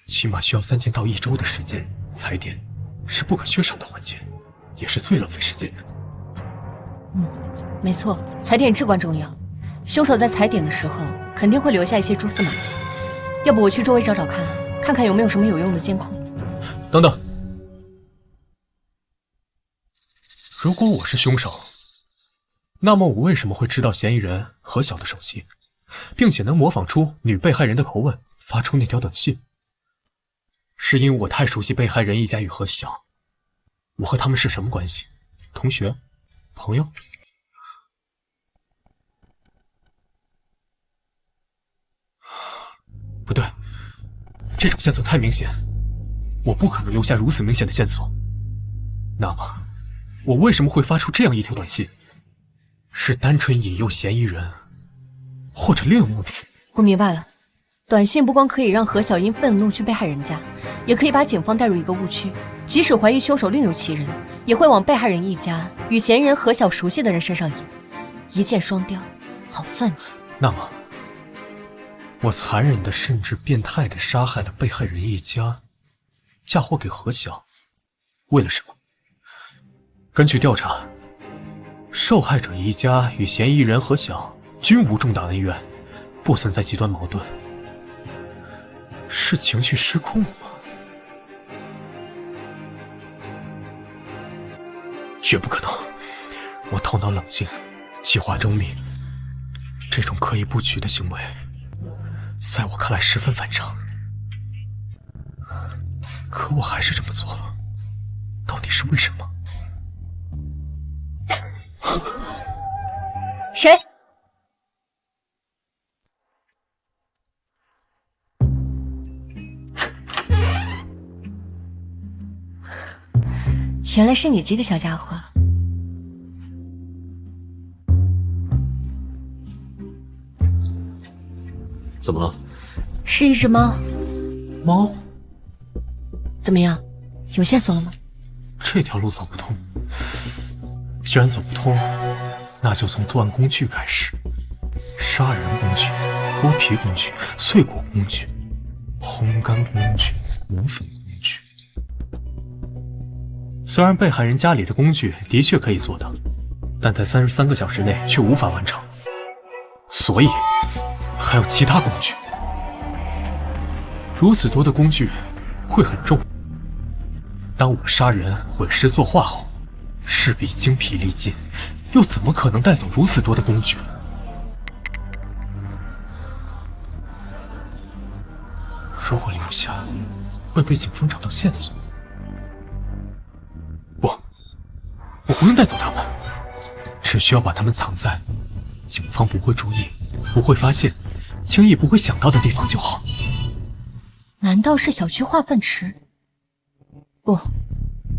起码需要3天到1周的时间。踩点是不可缺少的环节，也是最浪费时间的。没错，踩点至关重要。凶手在踩点的时候肯定会留下一些蛛丝马迹，要不我去周围找找看，看看有没有什么有用的监控。等等，如果我是凶手，那么我为什么会知道嫌疑人何小的手机，并且能模仿出女被害人的口吻，发出那条短信？是因为我太熟悉被害人一家与何小，我和他们是什么关系？同学？朋友？不对，这种线索太明显，我不可能留下如此明显的线索。那么，我为什么会发出这样一条短信？是单纯引诱嫌疑人，或者另有目的？我明白了，短信不光可以让何小因愤怒去被害人家，也可以把警方带入一个误区，即使怀疑凶手另有其人，也会往被害人一家与嫌疑人何小熟悉的人身上引，一箭双雕，好算计。那么，我残忍的甚至变态的杀害了被害人一家，嫁祸给何小，为了什么？根据调查，受害者一家与嫌疑人何小均无重大恩怨，不存在极端矛盾，是情绪失控吗？绝不可能！我头脑冷静，计划周密，这种刻意布局的行为，在我看来十分反常。可我还是这么做了，到底是为什么？谁？原来是你这个小家伙。怎么了？是一只猫。猫？怎么样？有线索了吗？这条路走不通。既然走不通，那就从作案工具开始：杀人工具、剥皮工具、碎果工具、烘干工具、无粉工具。虽然被害人家里的工具的确可以做到，但在33个小时内却无法完成，所以还有其他工具。如此多的工具会很重。当我杀人毁尸作画后，势必精疲力尽，又怎么可能带走如此多的工具？如果留下，会被警方找到线索。不，不用带走他们，只需要把他们藏在警方不会注意、不会发现、轻易不会想到的地方就好。难道是小区化粪池？不，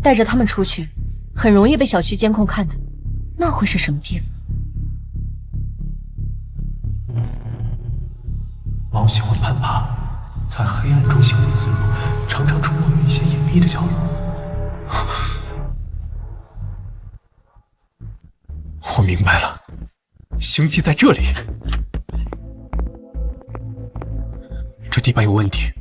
带着他们出去，很容易被小区监控看的。那会是什么地方？猫喜欢攀爬，在黑暗中行不自如，常常出没于一些隐蔽的角落。我明白了，凶器在这里。这地板有问题。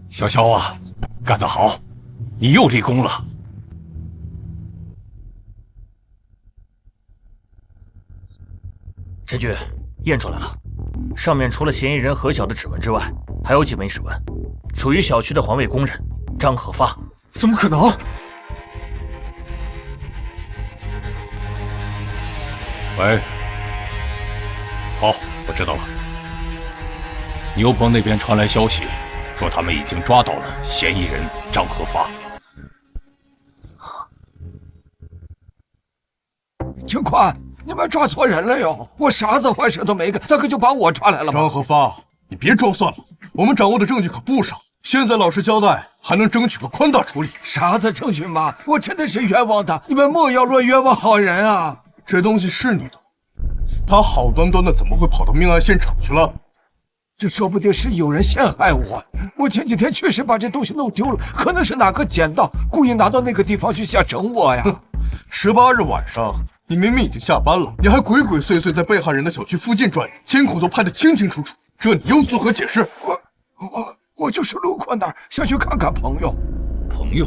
小肖啊，干得好，你又立功了。陈局，验出来了，上面除了嫌疑人何晓的指纹之外，还有几枚指纹，属于小区的环卫工人张可发。怎么可能？喂，好，我知道了。牛棚那边传来消息，说他们已经抓到了嫌疑人张可发。警官，你们抓错人了哟！我啥子坏事都没干，咋可就把我抓来了吗？张可发，你别装蒜了，我们掌握的证据可不少，现在老实交代，还能争取个宽大处理。啥子证据嘛？我真的是冤枉的，你们莫要乱冤枉好人啊！这东西是你的，他好端端的怎么会跑到命案现场去了？这说不定是有人陷害我。我前几天确实把这东西弄丢了，可能是哪个捡到，故意拿到那个地方去想整我呀。18日晚上，你明明已经下班了，你还鬼鬼祟祟在被害人的小区附近转悠，监控都拍得清清楚楚，这你又作何解释？我就是路过那儿，想去看看朋友。朋友？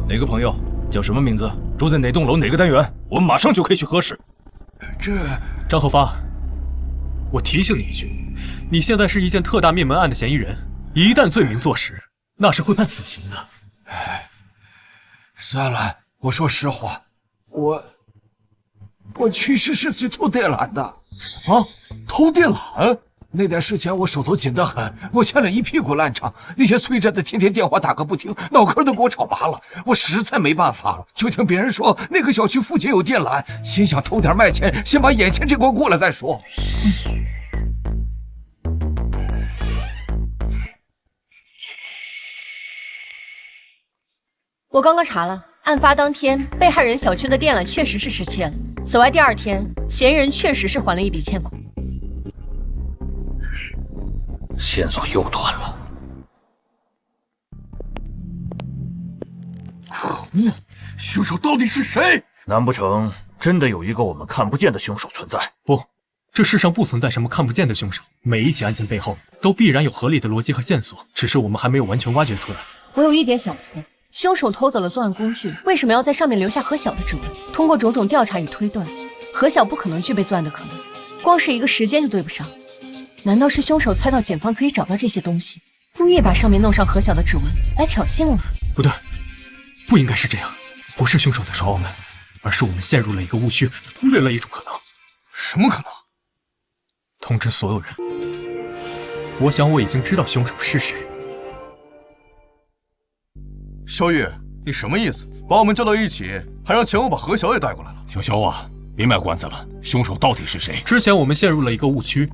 哪个朋友？叫什么名字？住在哪栋楼哪个单元？我们马上就可以去核实。张可发，我提醒你一句，你现在是一件特大灭门案的嫌疑人，一旦罪名坐实，那是会判死刑的。算了，我说实话，我确实是去偷电缆的。什么？偷电缆？那段时间我手头紧得很，我欠了一屁股烂账，那些催债的天天电话打个不停，脑壳都给我吵麻了，我实在没办法了，就听别人说那个小区附近有电缆，心想偷点卖钱，先把眼前这关过了再说。我刚刚查了，案发当天被害人小区的电缆确实是失窃了。此外，第2天嫌疑人确实是还了一笔欠款。线索又断了。可恶！凶手到底是谁？难不成真的有一个我们看不见的凶手存在？不，这世上不存在什么看不见的凶手，每一起案件背后都必然有合理的逻辑和线索，只是我们还没有完全挖掘出来。我有一点想不通，凶手偷走了作案工具，为什么要在上面留下何晓的指纹？通过种种调查与推断，何晓不可能具备作案的可能，光是一个时间就对不上。难道是凶手猜到检方可以找到这些东西，故意把上面弄上何晓的指纹来挑衅我们？不对，不应该是这样，不是凶手在耍我们，而是我们陷入了一个误区，忽略了一种可能。什么可能？通知所有人，我想我已经知道凶手是谁。萧玉，你什么意思？把我们叫到一起，还让前务把何晓也带过来了？小肖啊，别卖关子了，凶手到底是谁？之前我们陷入了一个误区，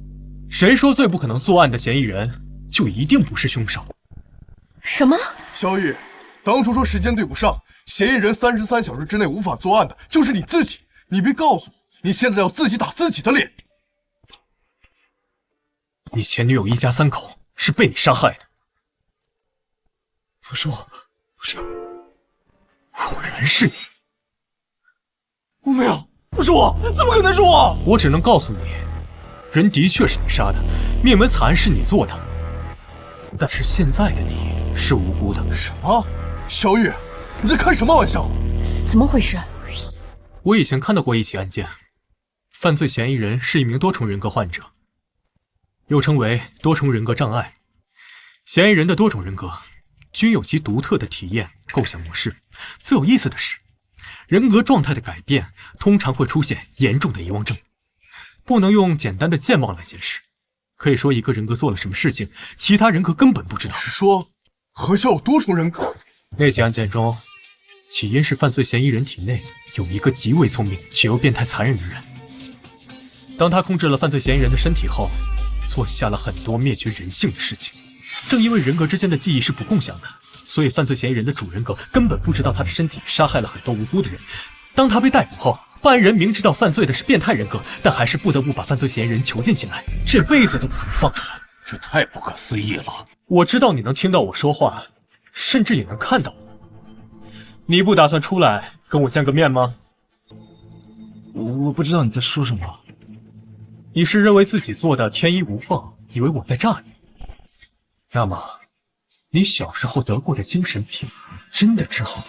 谁说最不可能作案的嫌疑人就一定不是凶手？什么？萧玉，当初说时间对不上，嫌疑人33小时之内无法作案的就是你自己，你别告诉我，你现在要自己打自己的脸。你前女友一家3口是被你杀害的。不是我，不是，果然是你。我没有，不是我，怎么可能是我？我只能告诉你，人的确是你杀的，灭门惨案是你做的，但是现在的你是无辜的。什么？萧玉，你在开什么玩笑？怎么回事？我以前看到过一起案件，犯罪嫌疑人是一名多重人格患者，又称为多重人格障碍。嫌疑人的多种人格均有其独特的体验构想模式。最有意思的是，人格状态的改变通常会出现严重的遗忘症，不能用简单的健忘来解释。可以说，一个人格做了什么事情，其他人格根本不知道。是说何萧有多重人格？那起案件中，起因是犯罪嫌疑人体内有一个极为聪明且又变态残忍的人。当他控制了犯罪嫌疑人的身体后，做下了很多灭绝人性的事情。正因为人格之间的记忆是不共享的，所以犯罪嫌疑人的主人格根本不知道他的身体杀害了很多无辜的人。当他被逮捕后，办案人明知道犯罪的是变态人格，但还是不得不把犯罪嫌疑人囚禁起来，这辈子都不肯放出来。这太不可思议了！我知道你能听到我说话，甚至也能看到我。你不打算出来跟我见个面吗？我不知道你在说什么。你是认为自己做的天衣无缝，以为我在诈你？那么，你小时候得过的精神病真的治好了？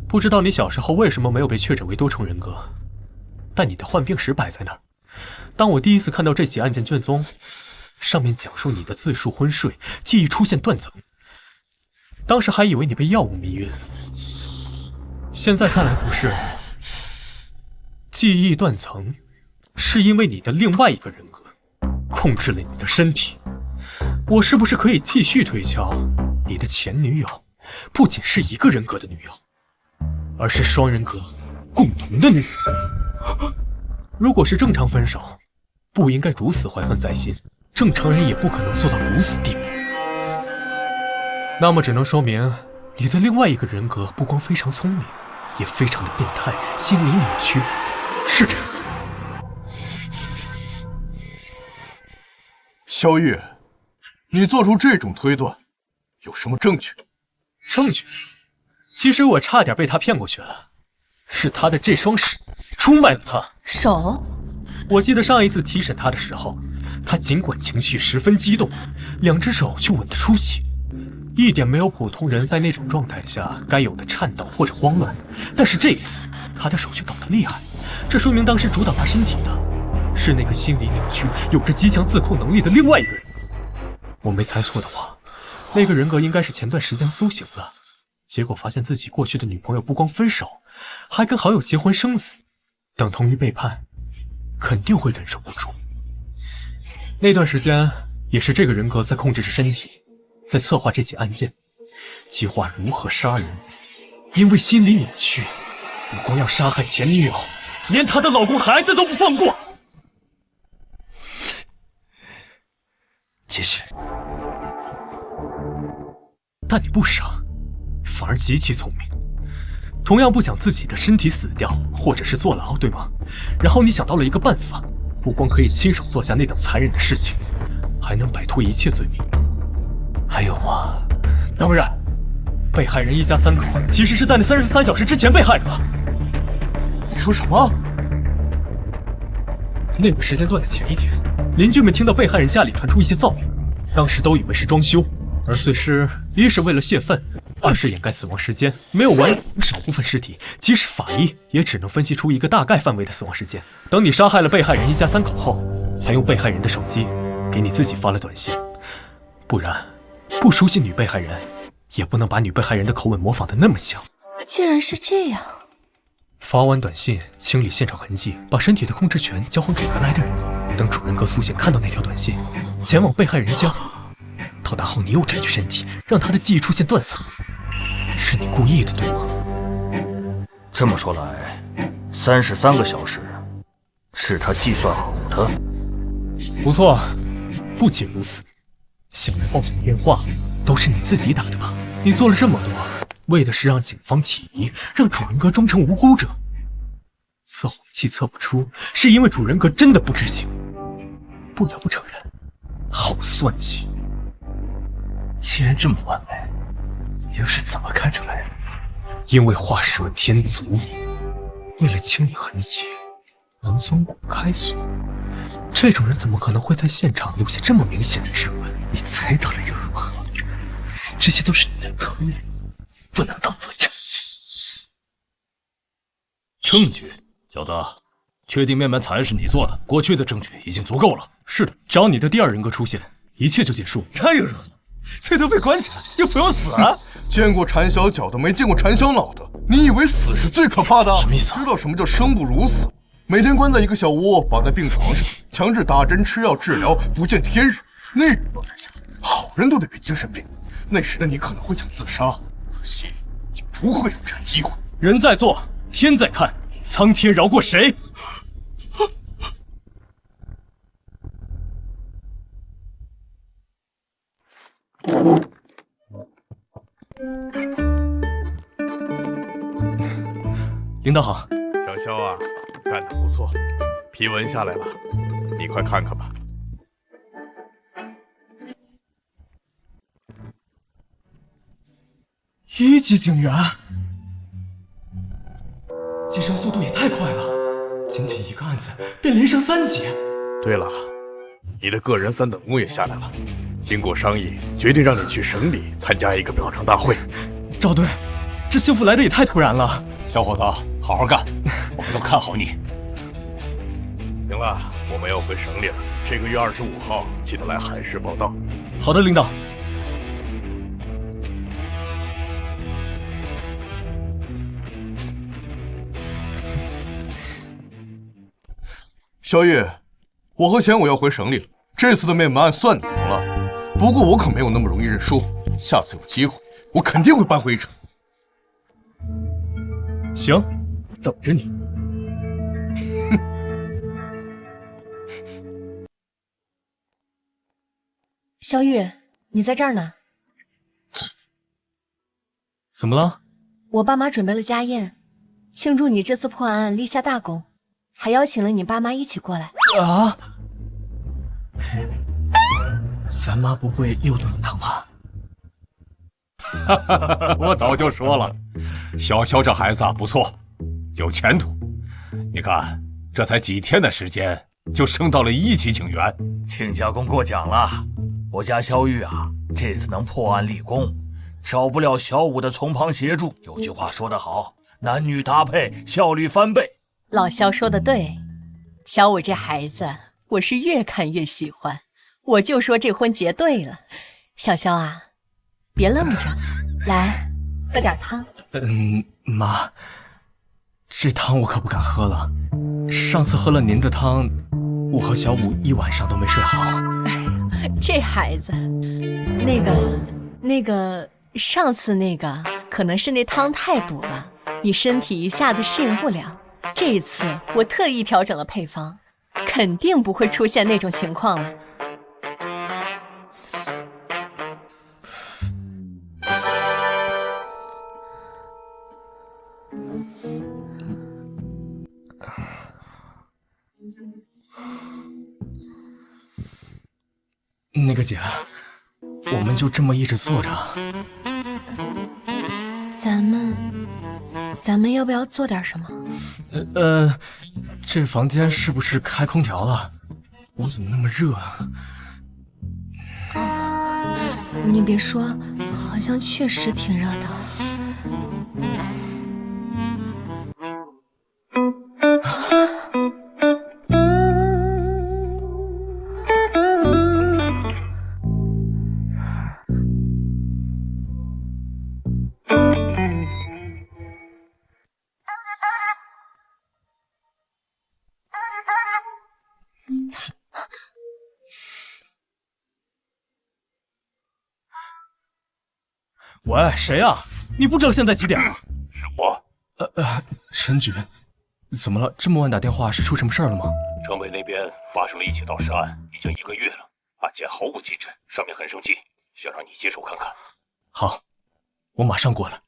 不知道你小时候为什么没有被确诊为多重人格，但你的患病史摆在那儿。当我第一次看到这起案件卷宗，上面讲述你的自述昏睡，记忆出现断层，当时还以为你被药物迷晕，现在看来不是。记忆断层是因为你的另外一个人格控制了你的身体。我是不是可以继续推敲，你的前女友不仅是一个人格的女友，而是双人格共同的女友？如果是正常分手，不应该如此怀恨在心，正常人也不可能做到如此地步。那么只能说明你的另外一个人格不光非常聪明，也非常的变态，心理扭曲，是这样。萧玉，你做出这种推断，有什么证据？证据？其实我差点被他骗过去了，是他的这双手出卖了他。手？我记得上一次提审他的时候，他尽管情绪十分激动，两只手却稳得出奇，一点没有普通人在那种状态下该有的颤抖或者慌乱。但是这一次，他的手却抖得厉害，这说明当时主导他身体的是那个心理扭曲、有着极强自控能力的另外一个人格。我没猜错的话，那个人格应该是前段时间苏醒了，结果发现自己过去的女朋友不光分手，还跟好友结婚生子，等同于背叛，肯定会忍受不住。那段时间也是这个人格在控制着身体，在策划这起案件，计划如何杀人。因为心理扭曲，不光要杀害前女友，连她的老公孩子都不放过。继续。但你不傻，反而极其聪明，同样不想自己的身体死掉，或者是坐牢，对吗？然后你想到了一个办法，不光可以亲手做下那等残忍的事情，还能摆脱一切罪名。还有吗？当然，被害人一家三口其实是在那33小时之前被害的吧？你说什么？那个时间段的前一天，邻居们听到被害人家里传出一些噪音，当时都以为是装修，而碎尸一是为了泄愤，二是掩盖死亡时间，没有完少部分尸体，即使法医也只能分析出一个大概范围的死亡时间。等你杀害了被害人一家三口后，才用被害人的手机给你自己发了短信，不然不熟悉女被害人，也不能把女被害人的口吻模仿得那么像。既然是这样，发完短信，清理现场痕迹，把身体的控制权交还给原来的人格。等主人格苏醒看到那条短信，前往被害人家，到达后你又占据身体，让他的记忆出现断层，是你故意的，对吗？这么说来，33个小时是他计算好的。不错，不仅如此，想来报警的电话都是你自己打的吧？你做了这么多，为的是让警方起疑，让主人格装成无辜者。测谎器测不出，是因为主人格真的不知情。不得不承认，好算计。既然这么完美，又是怎么看出来的？因为画蛇添足，为了清理痕迹，门松骨开锁。这种人怎么可能会在现场留下这么明显的指纹？你猜到了又如何？这些都是你的推理，不能当做证据。证据？小子，确定面板惨案是你做的，过去的证据已经足够了。是的，只要你的第二人格出现，一切就结束。那又如何？最多被关起来，又不用死啊！见过缠小脚的，没见过缠小脑的。你以为死是最可怕的？什么意思？知道什么叫生不如死？每天关在一个小窝，绑在病床上，强制打针吃药治疗，不见天日。那种状态下，好人都得变精神病。那时的你可能会想自杀，可惜你不会有这个机会。人在做，天在看，苍天饶过谁？领导好。小肖啊，干得不错，批文下来了，你快看看吧。1级警员，晋升速度也太快了，仅仅一个案子便连升3级。对了，你的个人3等功也下来了，经过商议，决定让你去省里参加一个表彰大会。赵队，这幸福来的也太突然了。小伙子，好好干，我们都看好你。行了，我们要回省里了，这个月25号记得来海市报道。好的，领导。小雨，我和钱我要回省里了，这次的灭门案算你赢了，不过我可没有那么容易认输，下次有机会，我肯定会扳回一城。行，等着你。小雨，你在这儿呢？怎么了？我爸妈准备了家宴，庆祝你这次破案立下大功，还邀请了你爸妈一起过来。啊！咱妈不会又动了他吧？我早就说了，小肖这孩子啊不错，有前途。你看，这才几天的时间，就升到了1级警员。亲家公过奖了，我家肖玉啊，这次能破案立功，少不了小五的从旁协助。有句话说得好，男女搭配，效率翻倍。老肖说的对，小五这孩子，我是越看越喜欢，我就说这婚结对了。小肖啊，别愣着，来喝点汤。妈，这汤我可不敢喝了。上次喝了您的汤，我和小五一晚上都没睡好。这孩子，上次那个可能是那汤太补了，你身体一下子适应不了。这一次我特意调整了配方，肯定不会出现那种情况了。那个姐，我们就这么一直坐着。咱们要不要做点什么？这房间是不是开空调了？我怎么那么热啊？你别说，好像确实挺热的。喂，谁呀？你不知道现在几点吗？是我。陈局，怎么了？这么晚打电话是出什么事儿了吗？城北那边发生了一起盗尸案，已经1个月了，案件毫无进展，上面很生气，想让你接手看看。好，我马上过来。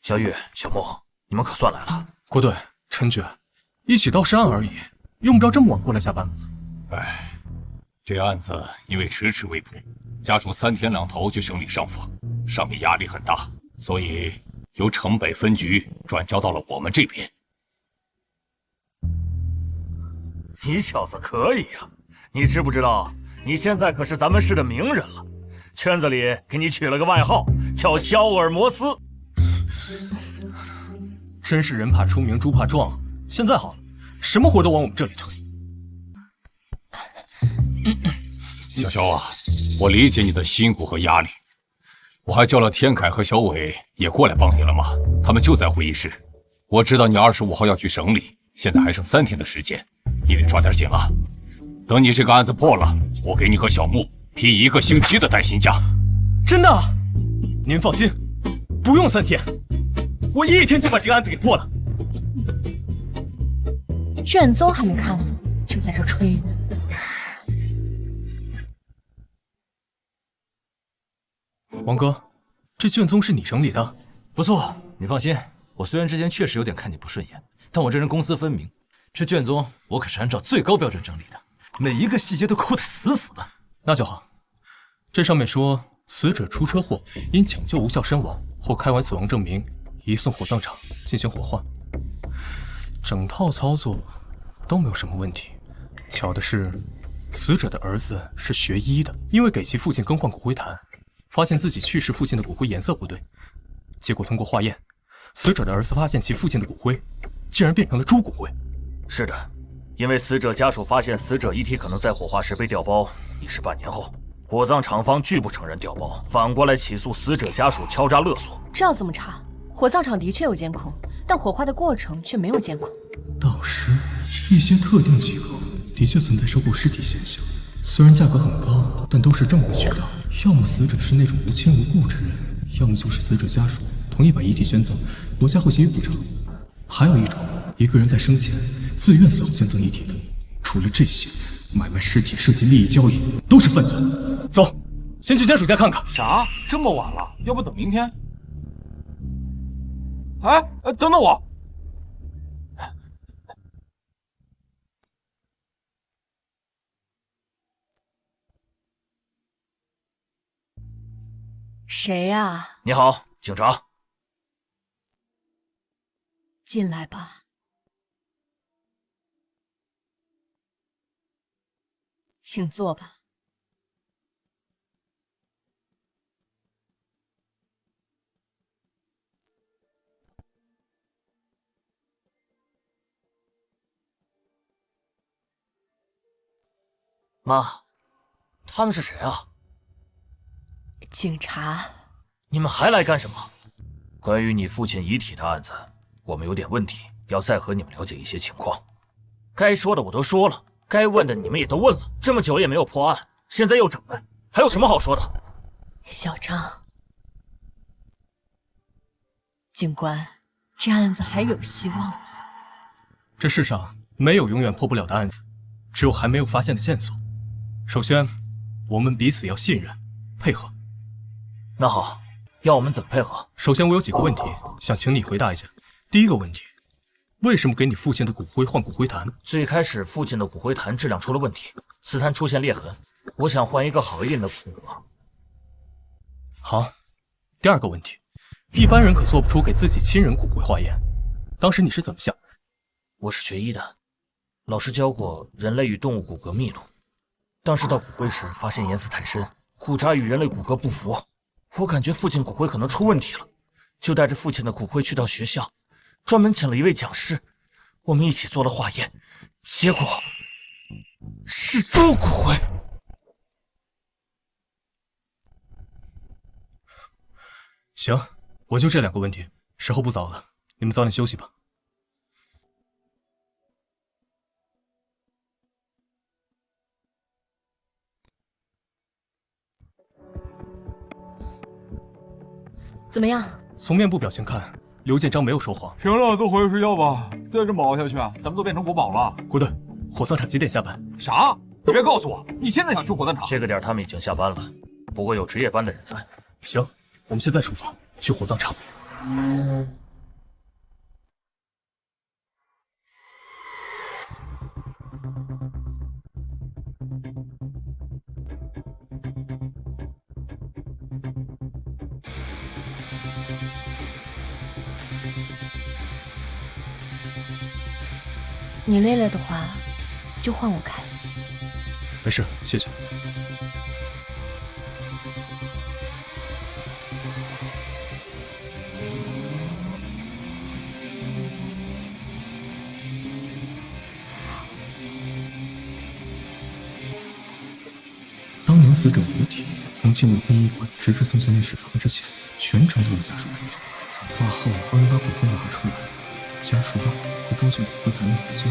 小雨、小莫，你们可算来了。郭队、陈局，一起盗尸案而已，用不着这么晚过来下班。哎，这案子因为迟迟未破，家属3天2头去省里上访，上面压力很大，所以由城北分局转交到了我们这边。你小子可以呀！你知不知道，你现在可是咱们市的名人了，圈子里给你取了个外号，叫肖尔摩斯。真是人怕出名猪怕壮。现在好了，什么活都往我们这里推。小肖啊，我理解你的辛苦和压力。我还叫了天凯和小伟也过来帮你了嘛，他们就在会议室。我知道你25号要去省里，现在还剩3天的时间，你得抓点紧了。等你这个案子破了，我给你和小木批1个星期的带薪假。真的？您放心，不用3天，我1天就把这个案子给破了。卷宗还没看呢，就在这吹。王哥，这卷宗是你整理的？不错，你放心。我虽然之前确实有点看你不顺眼，但我这人公私分明，这卷宗我可是按照最高标准整理的，每一个细节都抠得死死的。那就好。这上面说，死者出车祸因抢救无效身亡，后开完死亡证明，移送火葬场进行火化。整套操作都没有什么问题。巧的是，死者的儿子是学医的，因为给其父亲更换骨灰坛，发现自己去世父亲的骨灰颜色不对，结果通过化验，死者的儿子发现其父亲的骨灰竟然变成了猪骨灰。是的，因为死者家属发现死者遗体可能在火化时被调包，已是半年后，火葬厂方拒不承认调包，反过来起诉死者家属敲诈勒索。这要怎么查？火葬场的确有监控，但火化的过程却没有监控。到时，一些特定机构的确存在收购尸体现象，虽然价格很高，但都是正规渠道。要么死者是那种无亲无故之人，要么就是死者家属同意把遗体捐赠，国家会给予补偿。还有一种，一个人在生前自愿死后捐赠遗体的。除了这些，买卖尸体涉及利益交易，都是犯罪。走，先去家属家看看。啥？这么晚了？要不等明天？哎，等等我！谁呀？你好，警察。进来吧。请坐吧。妈，他们是谁啊？警察。你们还来干什么？关于你父亲遗体的案子，我们有点问题，要再和你们了解一些情况。该说的我都说了，该问的你们也都问了，这么久也没有破案，现在又整来，还有什么好说的？小张，警官，这案子还有希望。这世上没有永远破不了的案子，只有还没有发现的线索。首先，我们彼此要信任、配合。那好，要我们怎么配合？首先，我有几个问题想请你回答一下。第一个问题，为什么给你父亲的骨灰换骨灰坛？最开始父亲的骨灰坛质量出了问题，瓷坛出现裂痕，我想换一个好一点的骨灰。好。第二个问题，一般人可做不出给自己亲人骨灰化验，当时你是怎么想？我是学医的，老师教过人类与动物骨骼密度，当时到骨灰时发现颜色太深，骨渣与人类骨骼不符，我感觉父亲骨灰可能出问题了，就带着父亲的骨灰去到学校，专门请了一位讲师，我们一起做了化验，结果是猪骨灰。行，我就这2个问题，时候不早了，你们早点休息吧。怎么样？从面部表情看，刘建章没有说谎。行了，都回去睡觉吧。再这么熬下去，咱们都变成国宝了。顾队，火葬场几点下班？啥？你别告诉我，你现在想去火葬场？这个点他们已经下班了，不过有值夜班的人在。行，我们现在出发，去火葬场。你累了的话，就换我开。没事，谢谢。当年死者遗体曾进入殡仪馆，直至送进内室房之前，全程都有家属陪着。化后帮人把骨灰拿出来，家属让会装进骨灰坛运回家，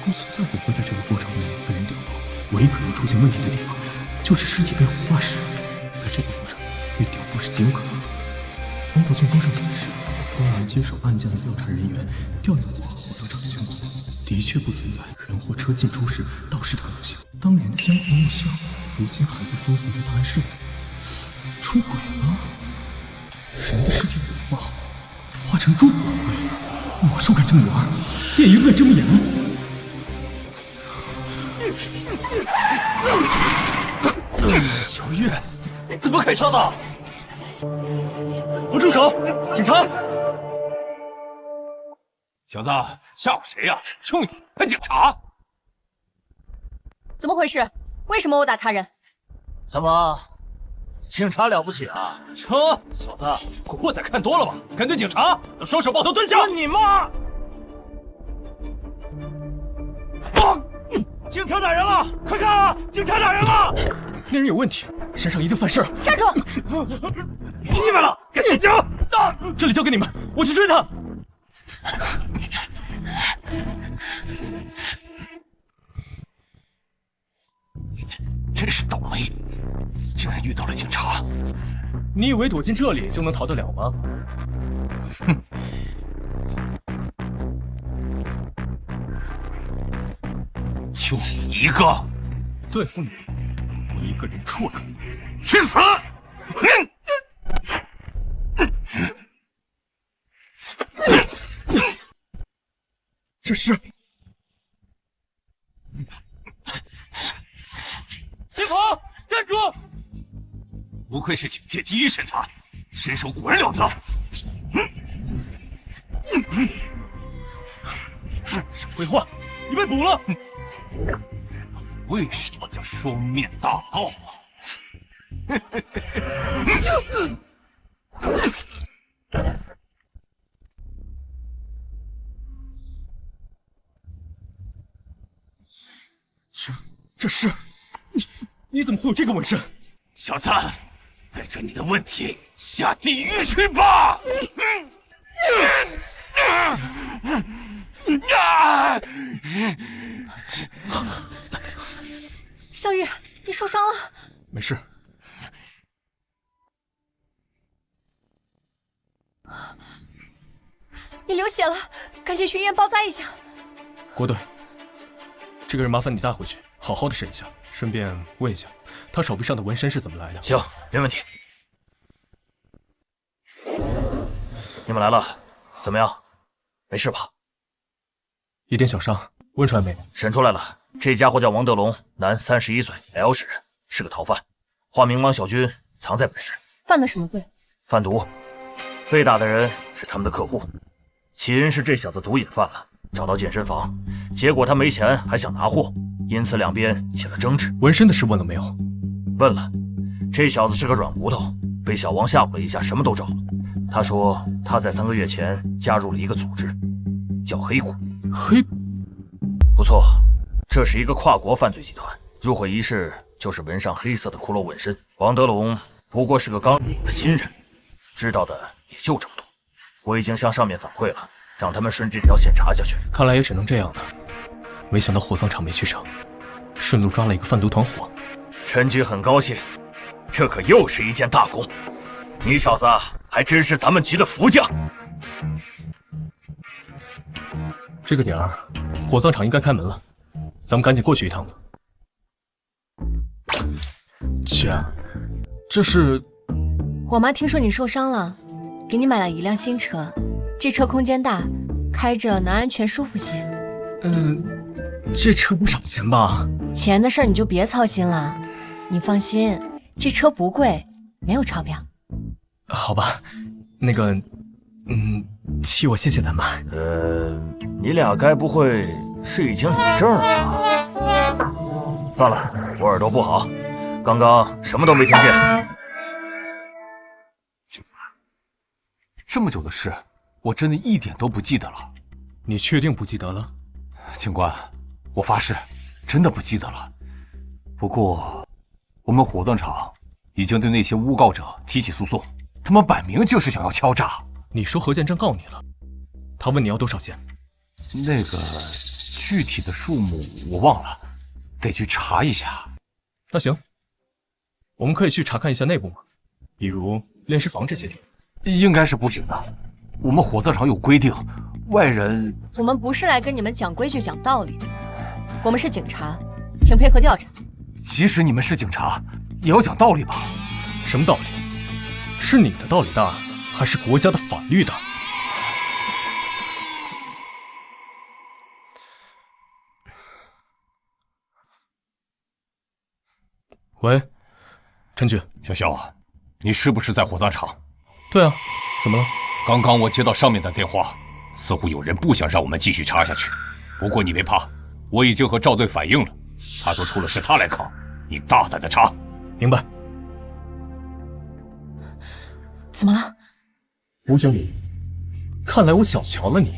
故此再不会在这个过程内被人掉包。唯一可能出现问题的地方，就是尸体被火化时，在这个过程被掉包是极有可能的。通过卷宗上显示，当年接手案件的调查人员调用过火葬场的香火，的确不存在人或车进出时盗尸的可能性。当年的香火木箱，如今还被封存在档案室里，出轨了。人的尸体火化后，化成猪骨灰，魔术敢这么玩，电影敢这么演。小月，怎么砍伤的？我住手！警察！小子，吓唬谁呀？就你还警察？怎么回事？为什么殴打他人？怎么，警察了不起啊？哟，小子，古惑仔看多了吧？敢对警察？双手抱头蹲下！你妈！警察打人了！快看啊！警察打人了！那人有问题，身上一定犯事。站住！你们了，该醒警！这里交给你们，我去追他。真是倒霉，竟然遇到了警察。你以为躲进这里就能逃得了吗？哼！就你一个，对付你，我一个人绰绰，去死！这是。别跑！站住！不愧是警界第一神探，身手果然了得。少废话，你被捕了。为什么叫双面大盗啊？这是你怎么会有这个纹身？小子，带着你的问题下地狱去吧！小雨，你受伤了？没事。你流血了，赶紧去医院包扎一下。郭队，这个人麻烦你带回去，好好的审一下，顺便问一下他手臂上的纹身是怎么来的。行，没问题。你们来了，怎么样？没事吧？一点小伤，问出来没？审出来了，这家伙叫王德龙，男，31岁 ，L 市人，是个逃犯，化名王小军，藏在本市。犯的什么罪？贩毒。被打的人是他们的客户，起因是这小子毒瘾犯了，找到健身房，结果他没钱还想拿货，因此两边起了争执。纹身的事问了没有？问了，这小子是个软骨头，被小王吓唬了一下，什么都招了。他说他在3个月前加入了一个组织，叫黑骨。黑骨？不错，这是一个跨国犯罪集团，入会仪式就是纹上黑色的骷髅纹身。王德龙不过是个刚入的新人，知道的也就这么多。我已经向上面反馈了，让他们顺这条线查下去。看来也只能这样了。没想到火葬场没去成，顺路抓了一个贩毒团伙。陈局很高兴，这可又是一件大功。你小子还真是咱们局的福将。这个点儿，火葬场应该开门了，咱们赶紧过去一趟吧。姐，这是……我妈听说你受伤了，给你买了一辆新车，这车空间大，开着能安全舒服些。这车不少钱吧？钱的事儿你就别操心了，你放心，这车不贵，没有超标。好吧，那个，替我谢谢咱妈。你俩该不会是已经领证了吧？算了，我耳朵不好，刚刚什么都没听见。这么久的事，我真的一点都不记得了。你确定不记得了？警官，我发誓，真的不记得了。不过，我们火葬场已经对那些诬告者提起诉讼，他们摆明就是想要敲诈。你说何建真告你了，他问你要多少钱？那个具体的数目我忘了，得去查一下。那行，我们可以去查看一下内部吗？比如炼尸房这些。应该是不行的，我们火葬场有规定，外人。我们不是来跟你们讲规矩、讲道理的，我们是警察，请配合调查。即使你们是警察，也要讲道理吧？什么道理？是你的道理大，还是国家的法律大？喂，陈局，小肖啊，你是不是在火葬场？对啊，怎么了？刚刚我接到上面的电话，似乎有人不想让我们继续查下去。不过你别怕，我已经和赵队反映了，他说出了事他来扛，你大胆的查。明白。怎么了？吴经理，看来我小瞧了你。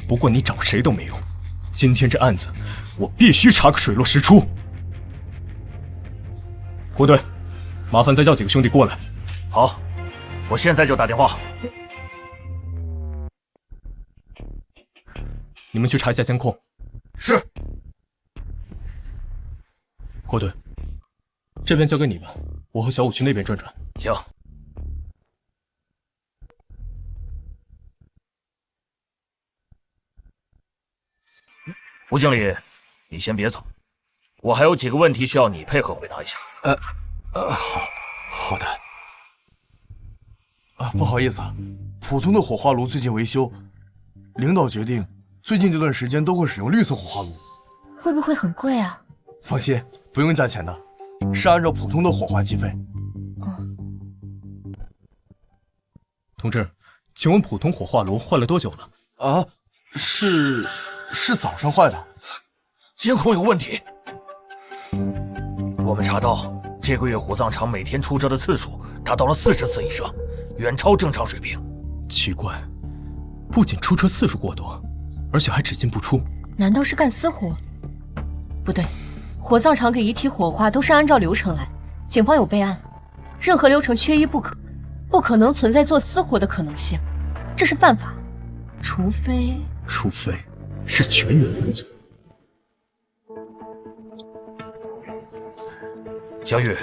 不过你找谁都没用，今天这案子我必须查个水落石出。郭队，麻烦再叫几个兄弟过来。好，我现在就打电话。你们去查一下监控。是。郭队，这边交给你们，我和小五去那边转转。行。吴经理，你先别走，我还有几个问题需要你配合回答一下。好的。不好意思啊，普通的火化炉最近维修，领导决定最近这段时间都会使用绿色火化炉。会不会很贵啊？放心，不用加钱的，是按照普通的火化计费。同志，请问普通火化炉坏了多久了？是早上坏的。监控有问题。我们查到这个月火葬场每天出车的次数达到了40次以上，远超正常水平。奇怪，不仅出车次数过多，而且还只进不出。难道是干私活？不对，火葬场给遗体火化都是按照流程来，警方有备案，任何流程缺一不可，不可能存在做私活的可能性，这是犯法。除非是全员犯罪。小雨，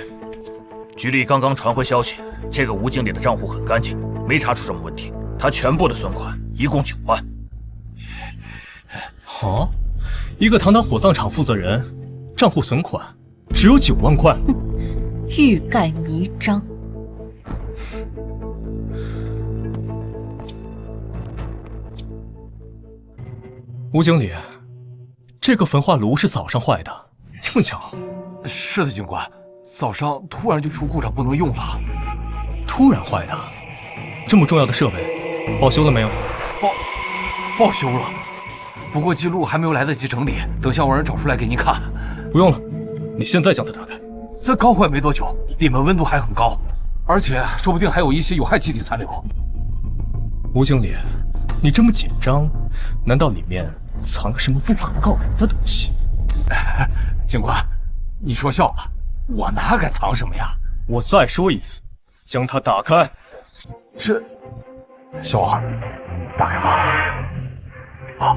局里刚刚传回消息，这个吴经理的账户很干净，没查出什么问题。他全部的存款一共9万。好，一个堂堂火葬场负责人，账户存款只有9万块，欲盖弥彰。吴经理，这个焚化炉是早上坏的，这么巧？是的，警官，早上突然就出故障，不能用了。突然坏的？这么重要的设备，报修了没有？报修了，不过记录还没有来得及整理，等相关人找出来给您看。不用了，你现在将它打开。这刚坏没多久，里面温度还很高，而且说不定还有一些有害气体残留。吴经理，你这么紧张，难道里面藏了什么不可告人的东西？警官，你说笑了，我哪敢藏什么呀？我再说一次，将它打开。这，小王，打开吧。啊！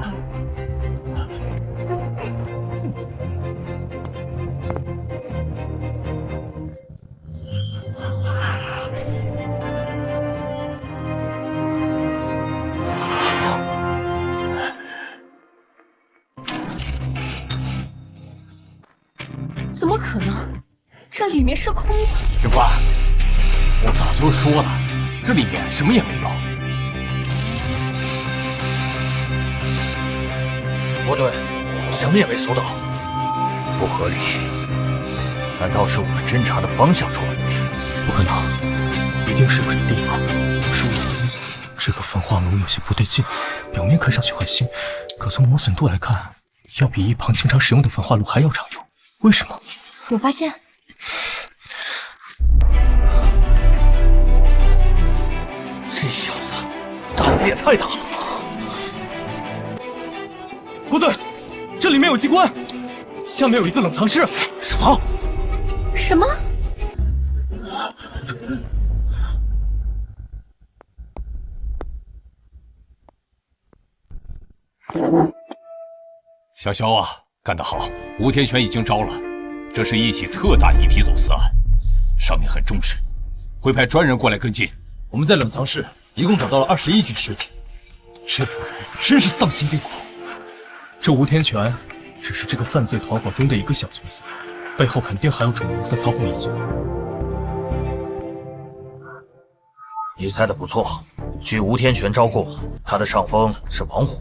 怎么可能？这里面是空的。警官，我早就说了，这里面什么也没有。不对，什么也没搜到，不合理。难道是我们侦查的方向出了问题？不可能，一定是有什么地方疏漏。这个焚化炉有些不对劲，表面看上去很新，可从磨损度来看，要比一旁经常使用的焚化炉还要常用。为什么？有发现？这小子胆子也太大了。郭队，这里面有机关，下面有一个冷藏室。什么？什么？小萧啊，干得好！吴天全已经招了，这是一起特大遗体走私案，上面很重视，会派专人过来跟进。我们在冷藏室一共找到了21具尸体，这真是丧心病狂。这吴天全只是这个犯罪团伙中的一个小角色，背后肯定还有主谋在操控一切。你猜的不错，据吴天全招供，他的上峰是王虎，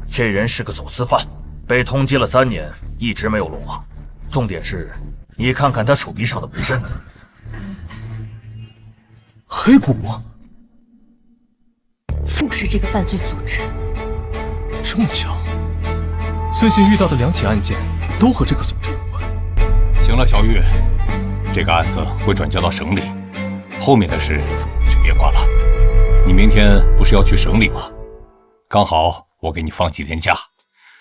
这人是个走私犯，被通缉了3年，一直没有落网。重点是，你看看他手臂上的纹身，黑骨，又是这个犯罪组织。这么巧，最近遇到的2起案件都和这个组织有关。行了，小玉，这个案子会转交到省里，后面的事就别管了。你明天不是要去省里吗？刚好我给你放几天假，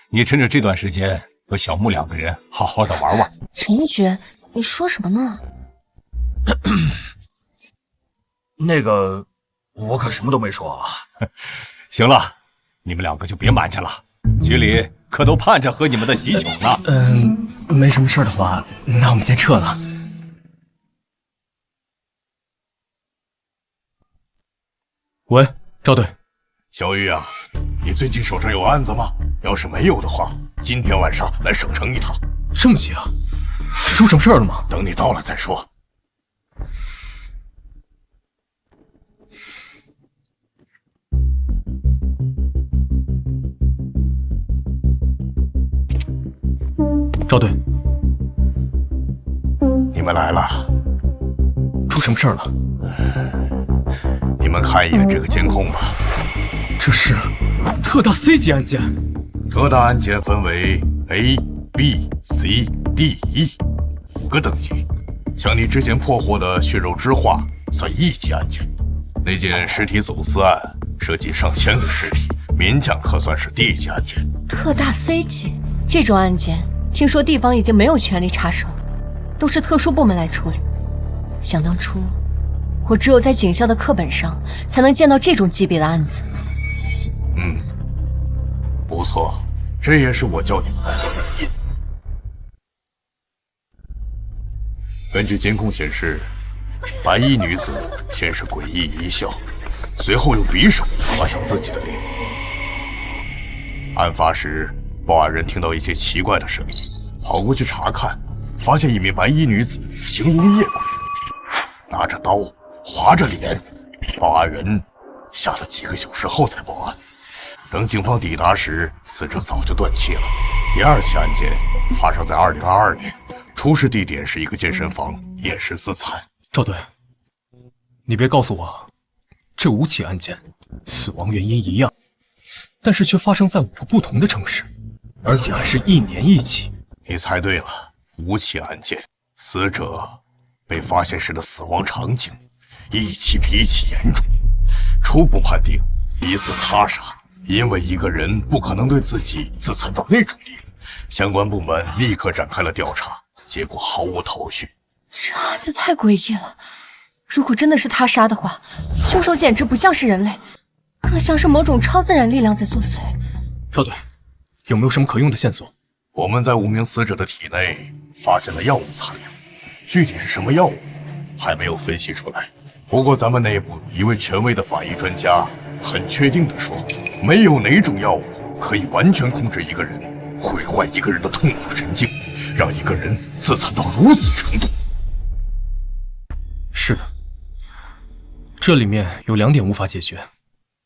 你趁着这段时间和小木2个人好好的玩玩。陈一爵，你说什么呢？那个，我可什么都没说啊。行了，你们2个就别瞒着了，局里可都盼着喝你们的喜酒呢。没什么事的话，那我们先撤了。喂，赵队，小玉啊，你最近手上有案子吗？要是没有的话，今天晚上来省城一趟。这么急啊？出什么事了吗？等你到了再说。赵队，你们来了。出什么事了？你们看一眼这个监控吧。这是特大 C 级案件。特大案件分为 A、B、C、D、E5个等级。像你之前破获的血肉之患算1级案件，那件尸体走私案涉及上千个尸体，勉强可算是D 级案件。特大 C 级这种案件，听说地方已经没有权力插手了，都是特殊部门来处理。想当初，我只有在警校的课本上才能见到这种级别的案子。不错，这也是我叫你们来的原因。根据监控显示，白衣女子先是诡异一笑，随后用匕首划向自己的脸。案发时，报案人听到一些奇怪的声音，跑过去查看，发现一名白衣女子形如夜鬼，拿着刀划着脸。报案人吓了几个小时后才报案。等警方抵达时，死者早就断气了。第2起案件发生在2022年，出事地点是一个健身房，也是自残。赵队，你别告诉我，这5起案件死亡原因一样，但是却发生在5个不同的城市，而且还是1年1起。你猜对了，5起案件，死者被发现时的死亡场景一起比一起严重，初步判定疑似他杀。因为一个人不可能对自己自残到那种地步，相关部门立刻展开了调查，结果毫无头绪。这案子太诡异了，如果真的是他杀的话，凶手简直不像是人类，更像是某种超自然力量在作祟。赵队，有没有什么可用的线索？我们在5名死者的体内发现了药物残留，具体是什么药物还没有分析出来。不过咱们内部一位权威的法医专家很确定地说，没有哪种药物可以完全控制一个人，毁坏一个人的痛苦神经，让一个人自残到如此程度。是的，这里面有2点无法解决。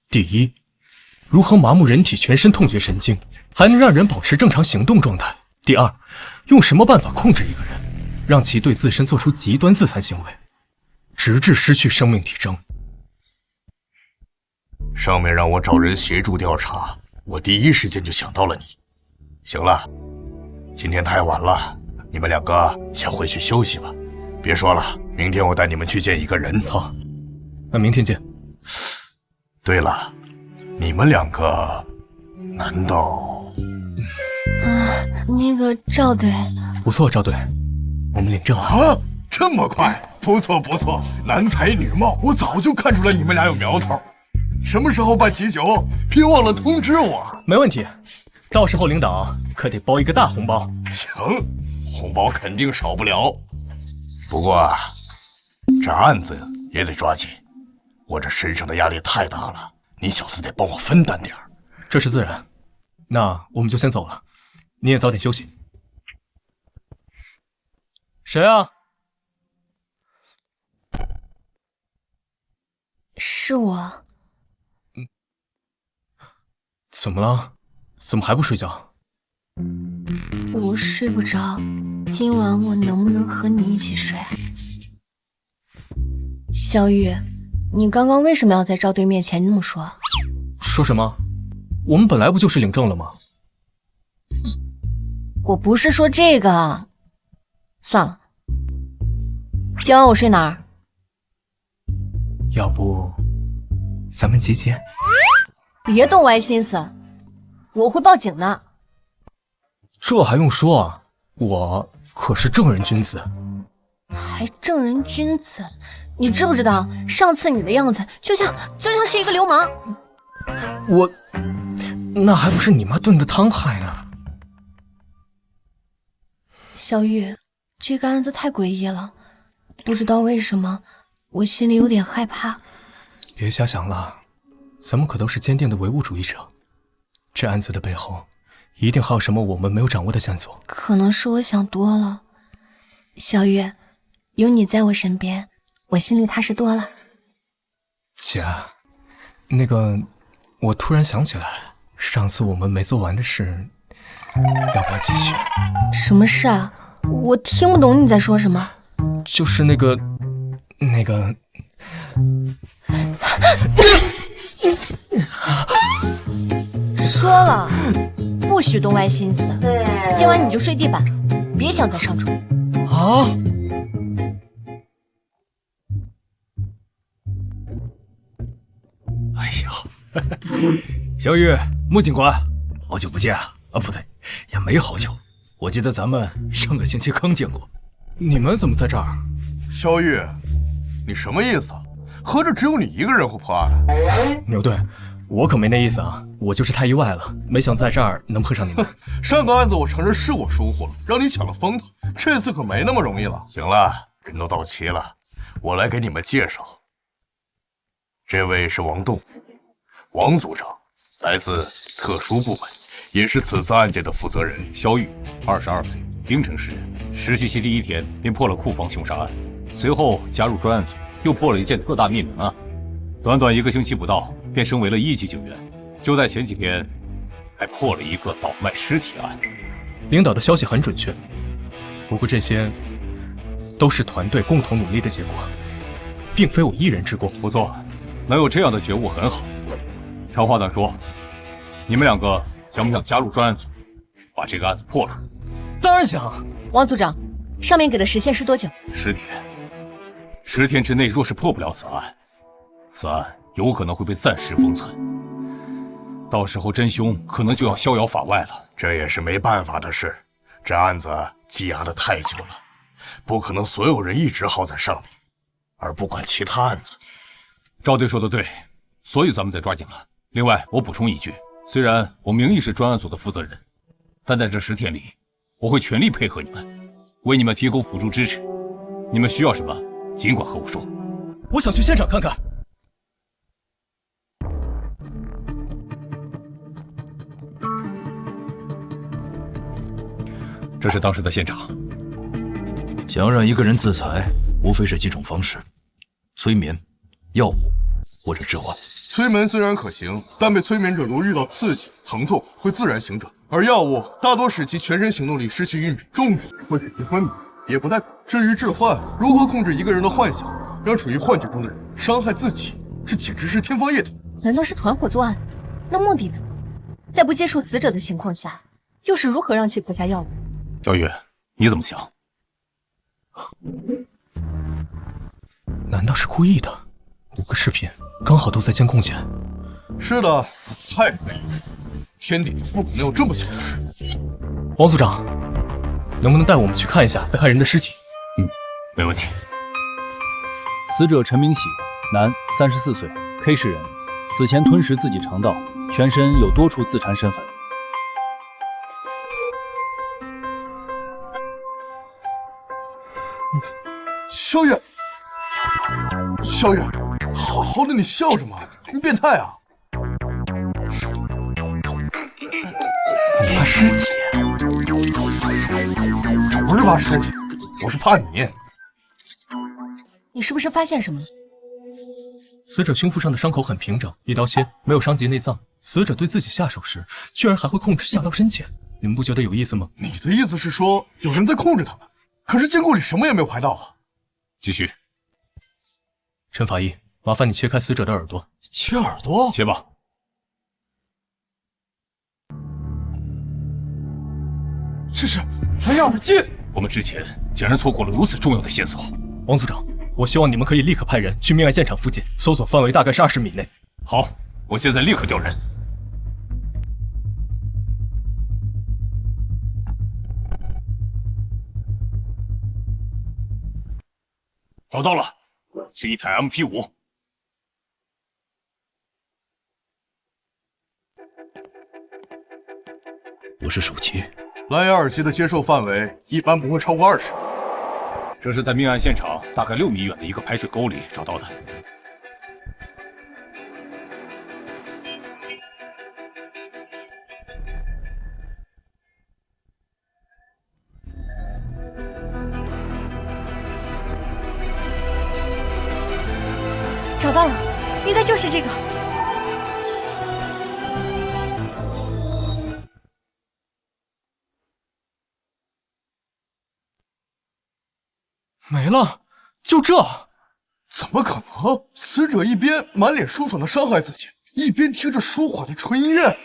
第一，如何麻木人体全身痛觉神经，还能让人保持正常行动状态？第二，用什么办法控制一个人，让其对自身做出极端自残行为，直至失去生命体征？上面让我找人协助调查，我第一时间就想到了你。行了，今天太晚了，你们2个先回去休息吧。别说了，明天我带你们去见一个人。好，那明天见。对了，你们2个难道……那个赵队，不错，赵队，我们领证了。啊，这么快？不错不错，男才女貌，我早就看出来你们俩有苗头。什么时候办喜酒？别忘了通知我。没问题，到时候领导可得包一个大红包。行，红包肯定少不了。不过这案子也得抓紧，我这身上的压力太大了，你小子得帮我分担点儿。这是自然。那我们就先走了，你也早点休息。谁啊？是我。怎么了？怎么还不睡觉？我睡不着，今晚我能不能和你一起睡？小雨，你刚刚为什么要在赵队面前那么说？说什么？我们本来不就是领证了吗？我不是说这个。算了，今晚我睡哪儿？要不咱们集结？别动歪心思，我会报警的。这还用说啊？我可是正人君子。还正人君子？你知不知道上次你的样子就像是一个流氓？那还不是你妈炖的汤害的。小雨，这个案子太诡异了，不知道为什么我心里有点害怕。别瞎想了，咱们可都是坚定的唯物主义者，这案子的背后一定还有什么我们没有掌握的线索。可能是我想多了。小雨，有你在我身边，我心里踏实多了。姐，那个，我突然想起来，上次我们没做完的事，要不要继续？什么事啊？我听不懂你在说什么。就是那个，说了，不许动歪心思。今晚你就睡地板，别想再上床。啊！哎呀，小雨，穆警官，好久不见啊！啊，不对，也没好久。我记得咱们上个星期刚见过。你们怎么在这儿？萧玉，你什么意思？合着只有你一个人会破案？牛队，我可没那意思啊，我就是太意外了，没想在这儿能碰上你们。上个案子我承认是我疏忽了，让你抢了风头，这次可没那么容易了。行了，人都到齐了，我来给你们介绍。这位是王栋，王组长，来自特殊部门，也是此次案件的负责人。萧玉，22岁，冰城市人，实习期第1天便破了库房凶杀案，随后加入专案组，又破了一件特大灭门案，短短1个星期不到，便升为了1级警员。就在前几天，还破了一个倒卖尸体案。领导的消息很准确，不过这些都是团队共同努力的结果，并非我一人之功。不错，能有这样的觉悟很好。长话短说，你们2个想不想加入专案组，把这个案子破了？当然想。王组长，上面给的时限是多久？10天。10天之内若是破不了此案，此案有可能会被暂时封存，到时候真凶可能就要逍遥法外了。这也是没办法的事，这案子积压得太久了，不可能所有人一直耗在上面，而不管其他案子。赵队说的对，所以咱们得抓紧了。另外，我补充一句，虽然我名义是专案组的负责人，但在这10天里，我会全力配合你们，为你们提供辅助支持。你们需要什么，尽管和我说。我想去现场看看。这是当时的现场。想要让一个人自裁，无非是几种方式：催眠、药物或者致幻。催眠虽然可行，但被催眠者如遇到刺激、疼痛会自然行转，而药物大多使其全身行动力失去运转，中毒会使其昏迷，也不太可。至于致幻，如何控制一个人的幻想，让处于幻觉中的人伤害自己，这简直是天方夜谭。难道是团伙作案？那目的呢？在不接触死者的情况下，又是如何让其服下药物？小雨，你怎么想？难道是故意的？5个视频刚好都在监控前。是的，太美了，天底下不可能有这么巧的事。王组长，能不能带我们去看一下被害人的尸体？没问题。死者陈明喜，男，34岁，K 市人，死前吞食自己肠道，全身有多处自缠深痕。萧月，萧月，好的，你笑什么？你变态啊！你怕尸体？我不是怕尸体，我是怕你。你是不是发现什么了？死者胸腹上的伤口很平整，一刀切，没有伤及内脏。死者对自己下手时，居然还会控制下刀深浅，你们不觉得有意思吗？你的意思是说有人在控制他们？可是监控里什么也没有拍到啊！继续。陈法医，麻烦你切开死者的耳朵。切耳朵？切吧。这是莱亚尔金！我们之前竟然错过了如此重要的线索。王组长，我希望你们可以立刻派人去命案现场附近，搜索范围大概是20米内。好，我现在立刻调人。找到了，是一台 MP5。不是手机。蓝牙耳机的接受范围一般不会超过20米。这是在命案现场大概6米远的一个排水沟里找到的。找到了，应该就是这个。没了，就这？怎么可能？死者一边满脸舒爽的伤害自己，一边听着舒缓的纯音乐。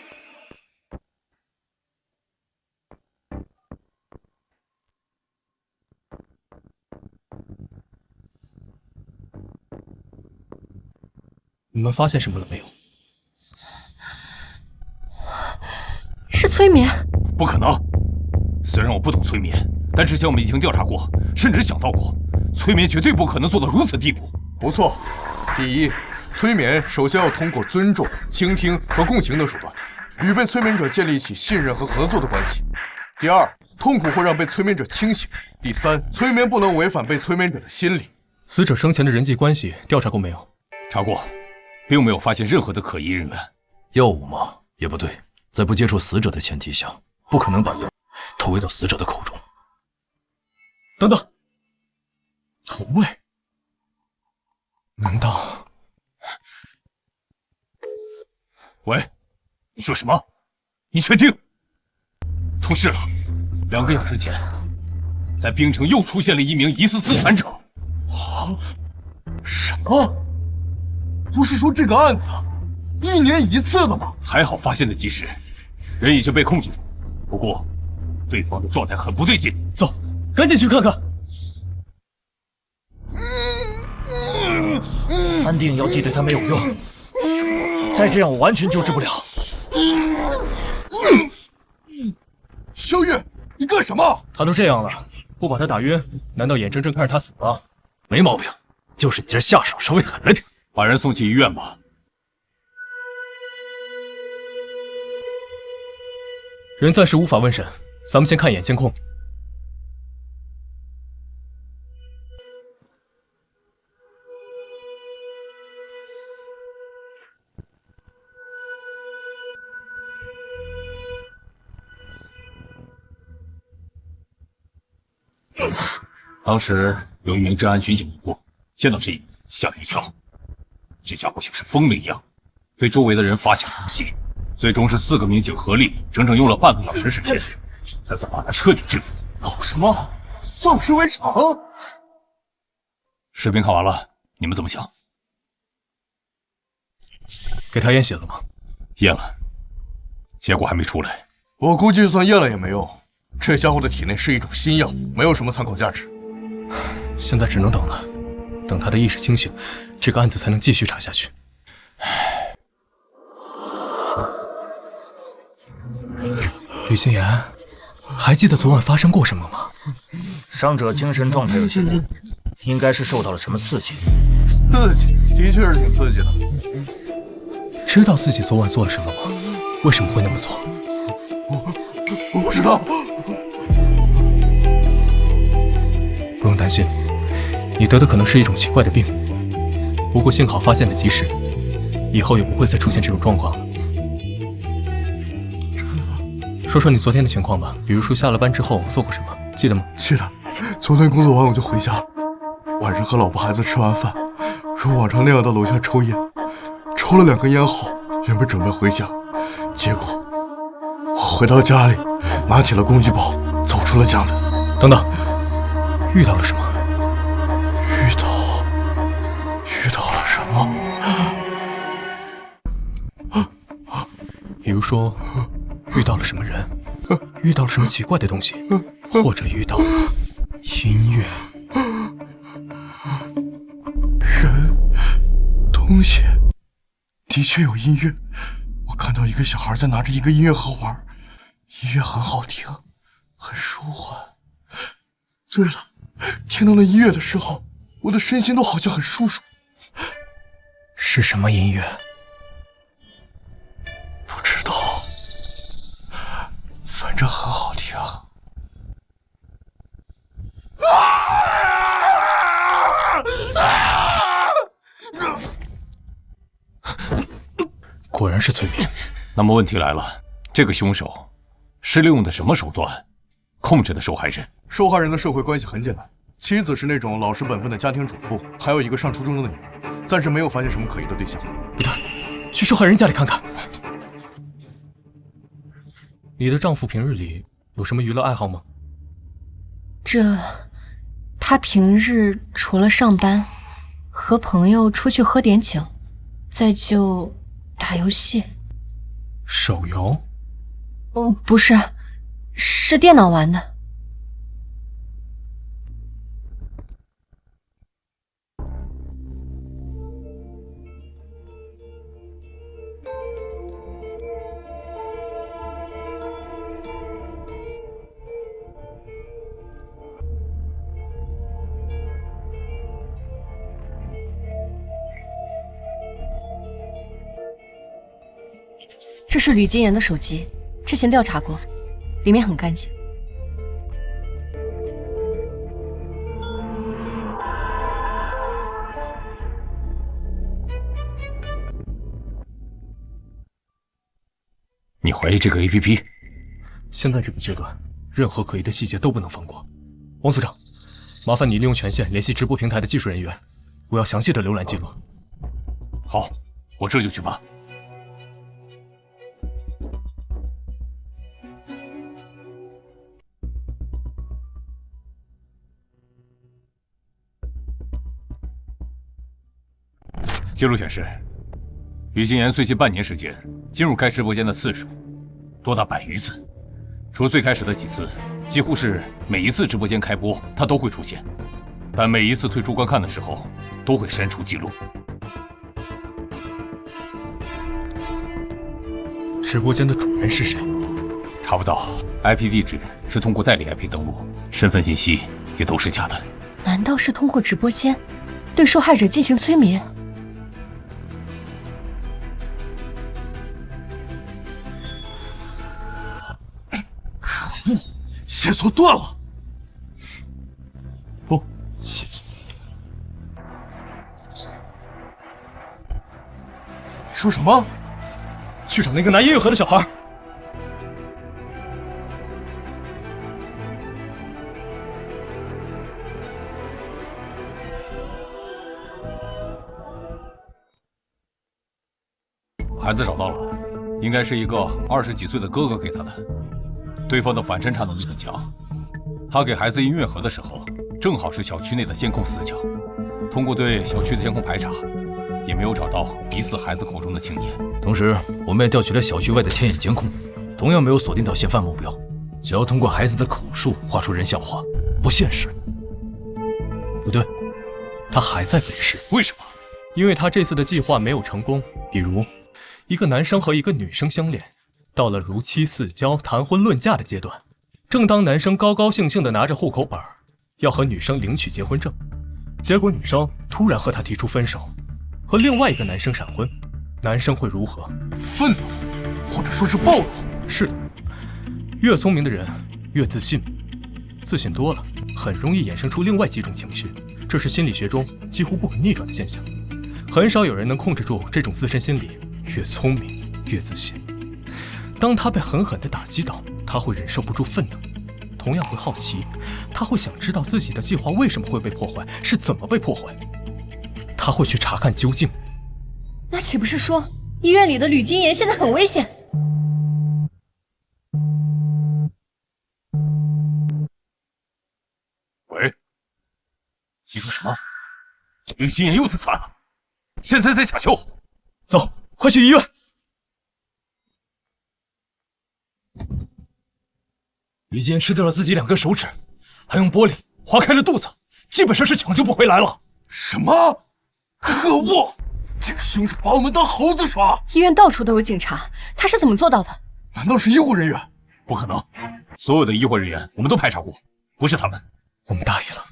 你们发现什么了没有？是催眠？不可能！虽然我不懂催眠，但之前我们已经调查过，甚至想到过，催眠绝对不可能做到如此地步。不错，第一，催眠首先要通过尊重、倾听和共情的手段，与被催眠者建立起信任和合作的关系。第二，痛苦会让被催眠者清醒。第三，催眠不能违反被催眠者的心理。死者生前的人际关系调查过没有？查过，并没有发现任何的可疑人员。药物吗？也不对，在不接触死者的前提下，不可能把药投喂到死者的口中。等等，投喂？难道？喂，你说什么？你确定？出事了！2个小时前，在冰城又出现了一名疑似自残者。什么？不是说这个案子1年1次的吗？还好发现的及时，人已经被控制住。不过，对方的状态很不对劲。走，赶紧去看看。安定药剂对他没有用，再这样我完全救治不了。萧月，你干什么？他都这样了，不把他打晕，难道眼睁睁看着他死吗？没毛病，就是你这下手稍微狠了点。把人送去医院吧。人暂时无法问审，咱们先看一眼监控。当时有一名治安巡警路过，见到这一幕，吓了一跳。这家伙像是疯了一样，对周围的人发起攻击。最终是4个民警合力，整整用了半个小时时间，才把他彻底制服。搞什么？丧尸围城？视频看完了，你们怎么想？给他验血了吗？验了，结果还没出来。我估计就算验了也没用，这家伙的体内是一种新药，没有什么参考价值。现在只能等了，等他的意识清醒，这个案子才能继续查下去。吕心言，还记得昨晚发生过什么吗？伤者精神状态有些不稳，应该是受到了什么刺激。刺激，的确是挺刺激的。知道自己昨晚做了什么吗？为什么会那么做？我不知道。不用担心，你得的可能是一种奇怪的病，不过幸好发现的及时，以后也不会再出现这种状况了。说说你昨天的情况吧，比如说下了班之后做过什么，记得吗？记得，昨天工作完我就回家了，晚上和老婆孩子吃完饭，如往常那样到楼下抽烟，抽了2根烟后，原本准备回家，结果我回到家里，拿起了工具包，走出了家门。等等，遇到了什么？遇到了什么？比如说，遇到了什么人，遇到了什么奇怪的东西，或者遇到音乐、人、东西，的确有音乐。我看到一个小孩在拿着一个音乐盒玩，音乐很好听，很舒缓。对了，听到那音乐的时候，我的身心都好像很舒爽。是什么音乐？不知道，反正很好听。果然是催眠。那么问题来了，这个凶手是利用的什么手段控制的受害人？受害人的社会关系很简单，妻子是那种老实本分的家庭主妇，还有一个上初中的女儿，暂时没有发现什么可疑的对象。不对，去受害人家里看看。你的丈夫平日里有什么娱乐爱好吗？他平日除了上班，和朋友出去喝点酒，再就打游戏。手游？不是，是电脑玩的。这是吕金言的手机，之前调查过，里面很干净。你怀疑这个 APP？ 现在这个阶段，任何可疑的细节都不能放过。王组长，麻烦你利用权限联系直播平台的技术人员，我要详细的浏览记录。好，我这就去办。记录显示，吕金言最近半年时间进入该直播间的次数多达100余次，除最开始的几次，几乎是每一次直播间开播他都会出现，但每一次退出观看的时候都会删除记录。直播间的主人是谁？查不到 ，IP 地址是通过代理 IP 登录，身份信息也都是假的。难道是通过直播间对受害者进行催眠？线索断了。不，线索。说什么？去找那个拿音乐盒的小孩。孩子找到了，应该是一个20几岁的哥哥给他的。对方的反侦查能力很强，他给孩子音乐盒的时候，正好是小区内的监控死角。通过对小区的监控排查，也没有找到疑似孩子口中的青年。同时，我们也调取了小区外的天眼监控，同样没有锁定到嫌犯目标。只要通过孩子的口述画出人像画，不现实。不对，他还在北市。为什么？因为他这次的计划没有成功。比如，一个男生和一个女生相恋，到了如期似交、谈婚论嫁的阶段，正当男生高高兴兴地拿着户口本要和女生领取结婚证，结果女生突然和他提出分手，和另外一个男生闪婚。男生会如何？愤怒，或者说是暴怒。是的，越聪明的人越自信，自信多了，很容易衍生出另外几种情绪，这是心理学中几乎不可逆转的现象。很少有人能控制住这种自身心理，越聪明越自信。当他被狠狠地打击到，他会忍受不住愤怒，同样会好奇，他会想知道自己的计划为什么会被破坏，是怎么被破坏，他会去查看究竟。那岂不是说医院里的吕金言现在很危险？喂，你说什么？吕金言又自残了，现在在抢救。走，快去医院。吕金言吃掉了自己2根手指，还用玻璃划开了肚子，基本上是抢救不回来了。什么？可恶！这个凶手把我们当猴子耍！医院到处都有警察，他是怎么做到的？难道是医护人员？不可能，所有的医护人员我们都排查过，不是他们。我们大意了。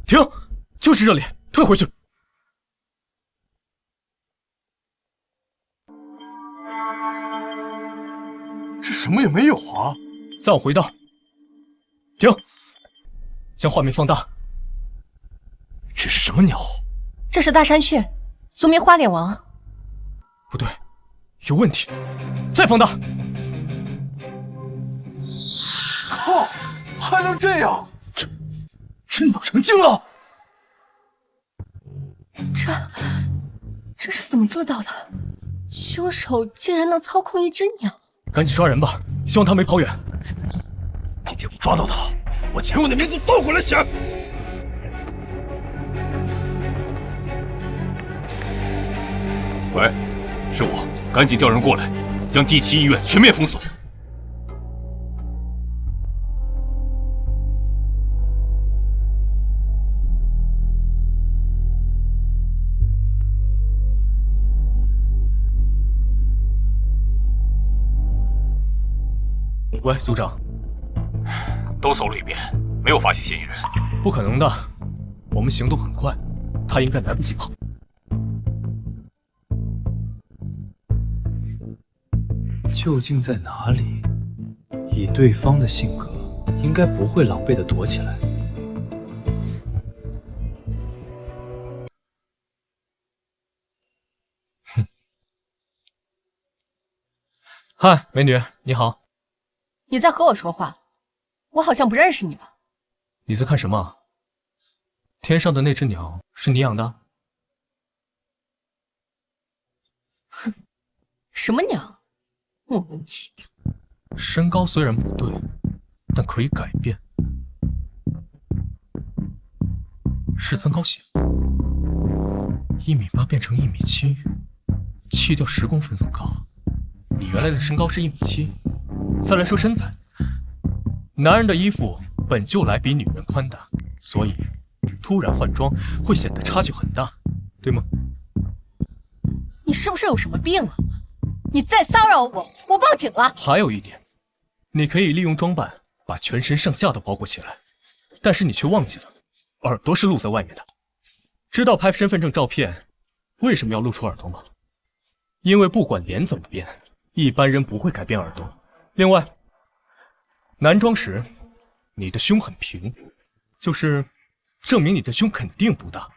停，就是这里，退回去。这什么也没有啊！再往回倒。停，将画面放大。这是什么鸟？这是大山雀，苏明花脸王。不对，有问题。再放大。靠，还能这样？这鸟成精了！这是怎么做到的？凶手竟然能操控一只鸟！赶紧抓人吧，希望他没跑远。今天不抓到他，我前我的名字倒过来写。喂，是我，赶紧调人过来，将第7医院全面封锁。喂，组长，都搜了一遍，没有发现嫌疑人。不可能的，我们行动很快，他应该来不及跑。究竟在哪里？以对方的性格，应该不会狼狈地躲起来。哼。嗨，美女，你好。你在和我说话？我好像不认识你吧？你在看什么？天上的那只鸟是你养的？哼，什么鸟？莫名其妙。身高虽然不对，但可以改变，是增高型。1.8米变成1.7米，去掉10公分增高。你原来的身高是1.7米。再来说身材，男人的衣服本就来比女人宽大，所以突然换装会显得差距很大，对吗？你是不是有什么病啊？你再骚扰我，我报警了。还有一点，你可以利用装扮把全身上下都包裹起来，但是你却忘记了，耳朵是露在外面的。知道拍身份证照片为什么要露出耳朵吗？因为不管脸怎么变，一般人不会改变耳朵。另外，男装时你的胸很平，就是证明你的胸肯定不大。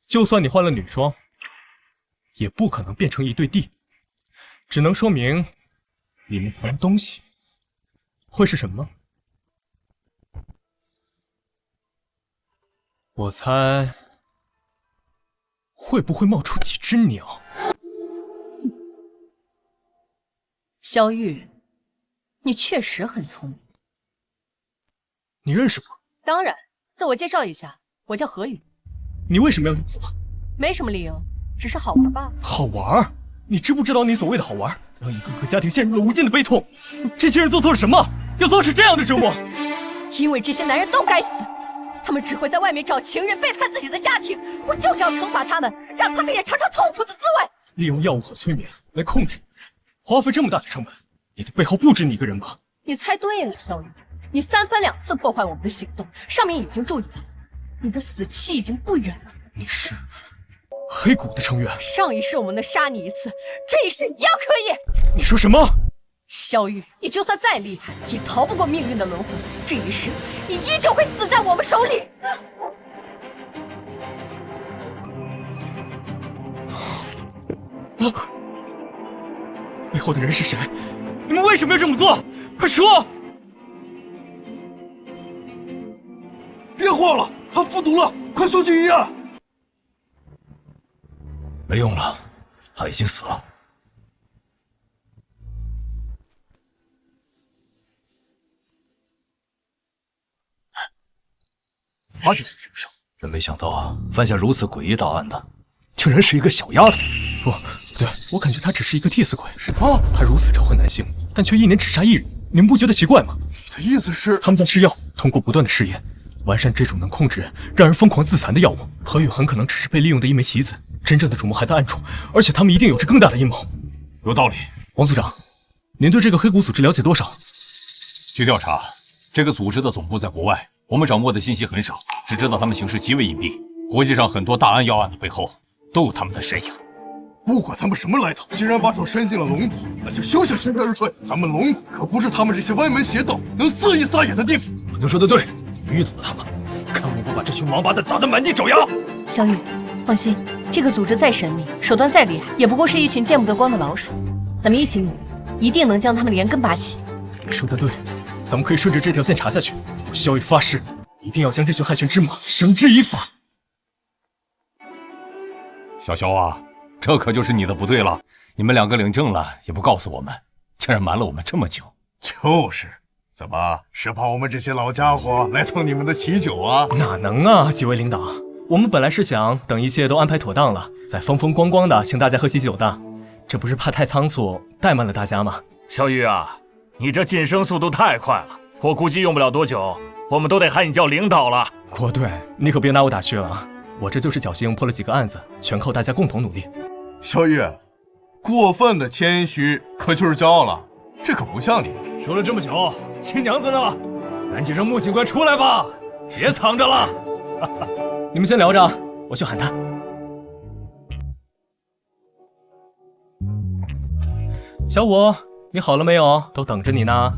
就算你换了女装，也不可能变成一对 D， 只能说明里面藏的东西会是什么？我猜会不会冒出几只鸟？萧玉，你确实很聪明。你认识我？当然，自我介绍一下，我叫何雨。你为什么要这么做？没什么理由，只是好玩罢了。好玩？你知不知道你所谓的好玩，让一个个家庭陷入了无尽的悲痛？这些人做错了什么，要遭受这样的折磨？因为这些男人都该死，他们只会在外面找情人，背叛自己的家庭。我就是要惩罚他们，让他们也尝尝痛苦的滋味。利用药物和催眠来控制你，花费这么大的成本，你的背后不止你一个人吧？你猜对了，萧雨，你3番2次破坏我们的行动，上面已经注意到。你的死期已经不远了。你是黑谷的成员？上一世我们能杀你一次，这一世一样可以。你说什么？萧玉，你就算再厉害，也逃不过命运的轮回。这一世，你依旧会死在我们手里。背后的人是谁？你们为什么要这么做？快说！别慌了，他服毒了，快送去医院。没用了，他已经死了。他就是凶手，真没想到犯下如此诡异大案的，竟然是一个小丫头。不对，我感觉他只是一个替死鬼。是他，他如此仇恨男性，但却一年只杀一人，你们不觉得奇怪吗？你的意思是，他们在试药，通过不断的试验，完善这种能控制人、让人疯狂自残的药物。何宇很可能只是被利用的一枚棋子，真正的主谋还在暗处，而且他们一定有着更大的阴谋。有道理。王组长，您对这个黑谷组织了解多少？据调查，这个组织的总部在国外，我们掌握的信息很少，只知道他们行事极为隐蔽。国际上很多大案要案的背后都有他们的身影。不管他们什么来头，既然把手伸进了龙里，那就休想全身而退。咱们龙可不是他们这些歪门邪道能肆意撒野的地方。老牛说的对，遇到了他们，看我不把这群王八蛋打得满地找牙！小雨，放心，这个组织再神秘，手段再厉害，也不过是一群见不得光的老鼠。咱们一起努力，一定能将他们连根拔起。你说的对，咱们可以顺着这条线查下去。我萧雨发誓，一定要将这群害群之马绳之以法。小萧啊，这可就是你的不对了。你们两个领证了，也不告诉我们，竟然瞒了我们这么久。就是，怎么是怕我们这些老家伙来蹭你们的喜酒啊？哪能啊，几位领导，我们本来是想等一切都安排妥当了，再风风光光的请大家喝喜酒的，这不是怕太仓促怠慢了大家吗？小雨啊，你这晋升速度太快了，我估计用不了多久，我们都得喊你叫领导了。国队，你可别拿我打趣了啊！我这就是侥幸破了几个案子，全靠大家共同努力。小雨，过分的谦虚可就是骄傲了，这可不像你。说了这么久，新娘子呢？赶紧让穆警官出来吧，别藏着了。你们先聊着，我去喊他。小五，你好了没有？都等着你呢。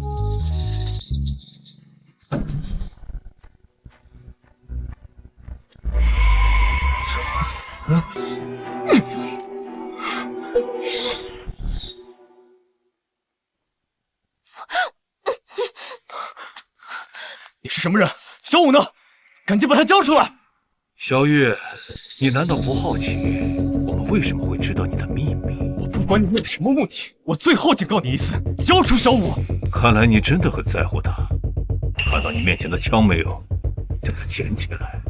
找死！你是什么人？小五呢？赶紧把他交出来！小玉，你难道不好奇我们为什么会知道你的秘密？我不管你为了什么目的，我最后警告你一次，交出小五！看来你真的很在乎他。看到你面前的枪没有？将它捡起来。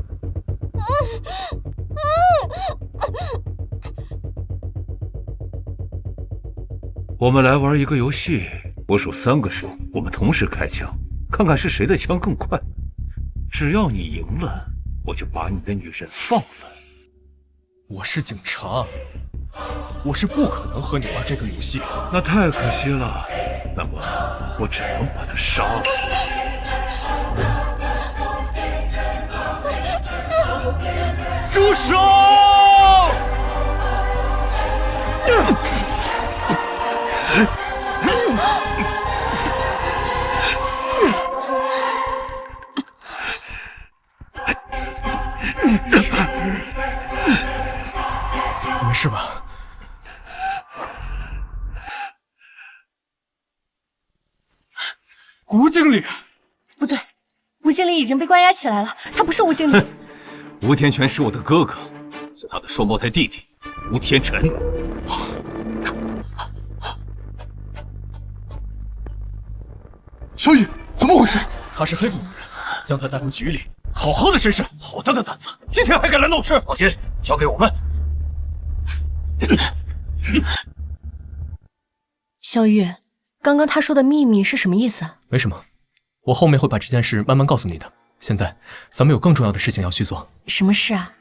我们来玩一个游戏，我数3个数，我们同时开枪，看看是谁的枪更快。只要你赢了，我就把你的女人放了。我是警察，我是不可能和你玩这个游戏。那太可惜了，那么我只能把他杀了。住手！没事吧？吴经理，不对，吴经理已经被关押起来了，他不是吴经理。吴天全是我的哥哥，是他的双胞胎弟弟吴天辰。小雨，怎么回事？他是黑谷的人，将他带回局里，好好的审审。好大的胆子，今天还敢来闹事！放心，交给我们。小雨，刚刚他说的秘密是什么意思啊？没什么，我后面会把这件事慢慢告诉你的。现在咱们有更重要的事情要去做。什么事啊？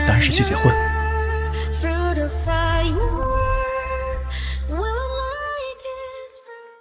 当然是去结婚。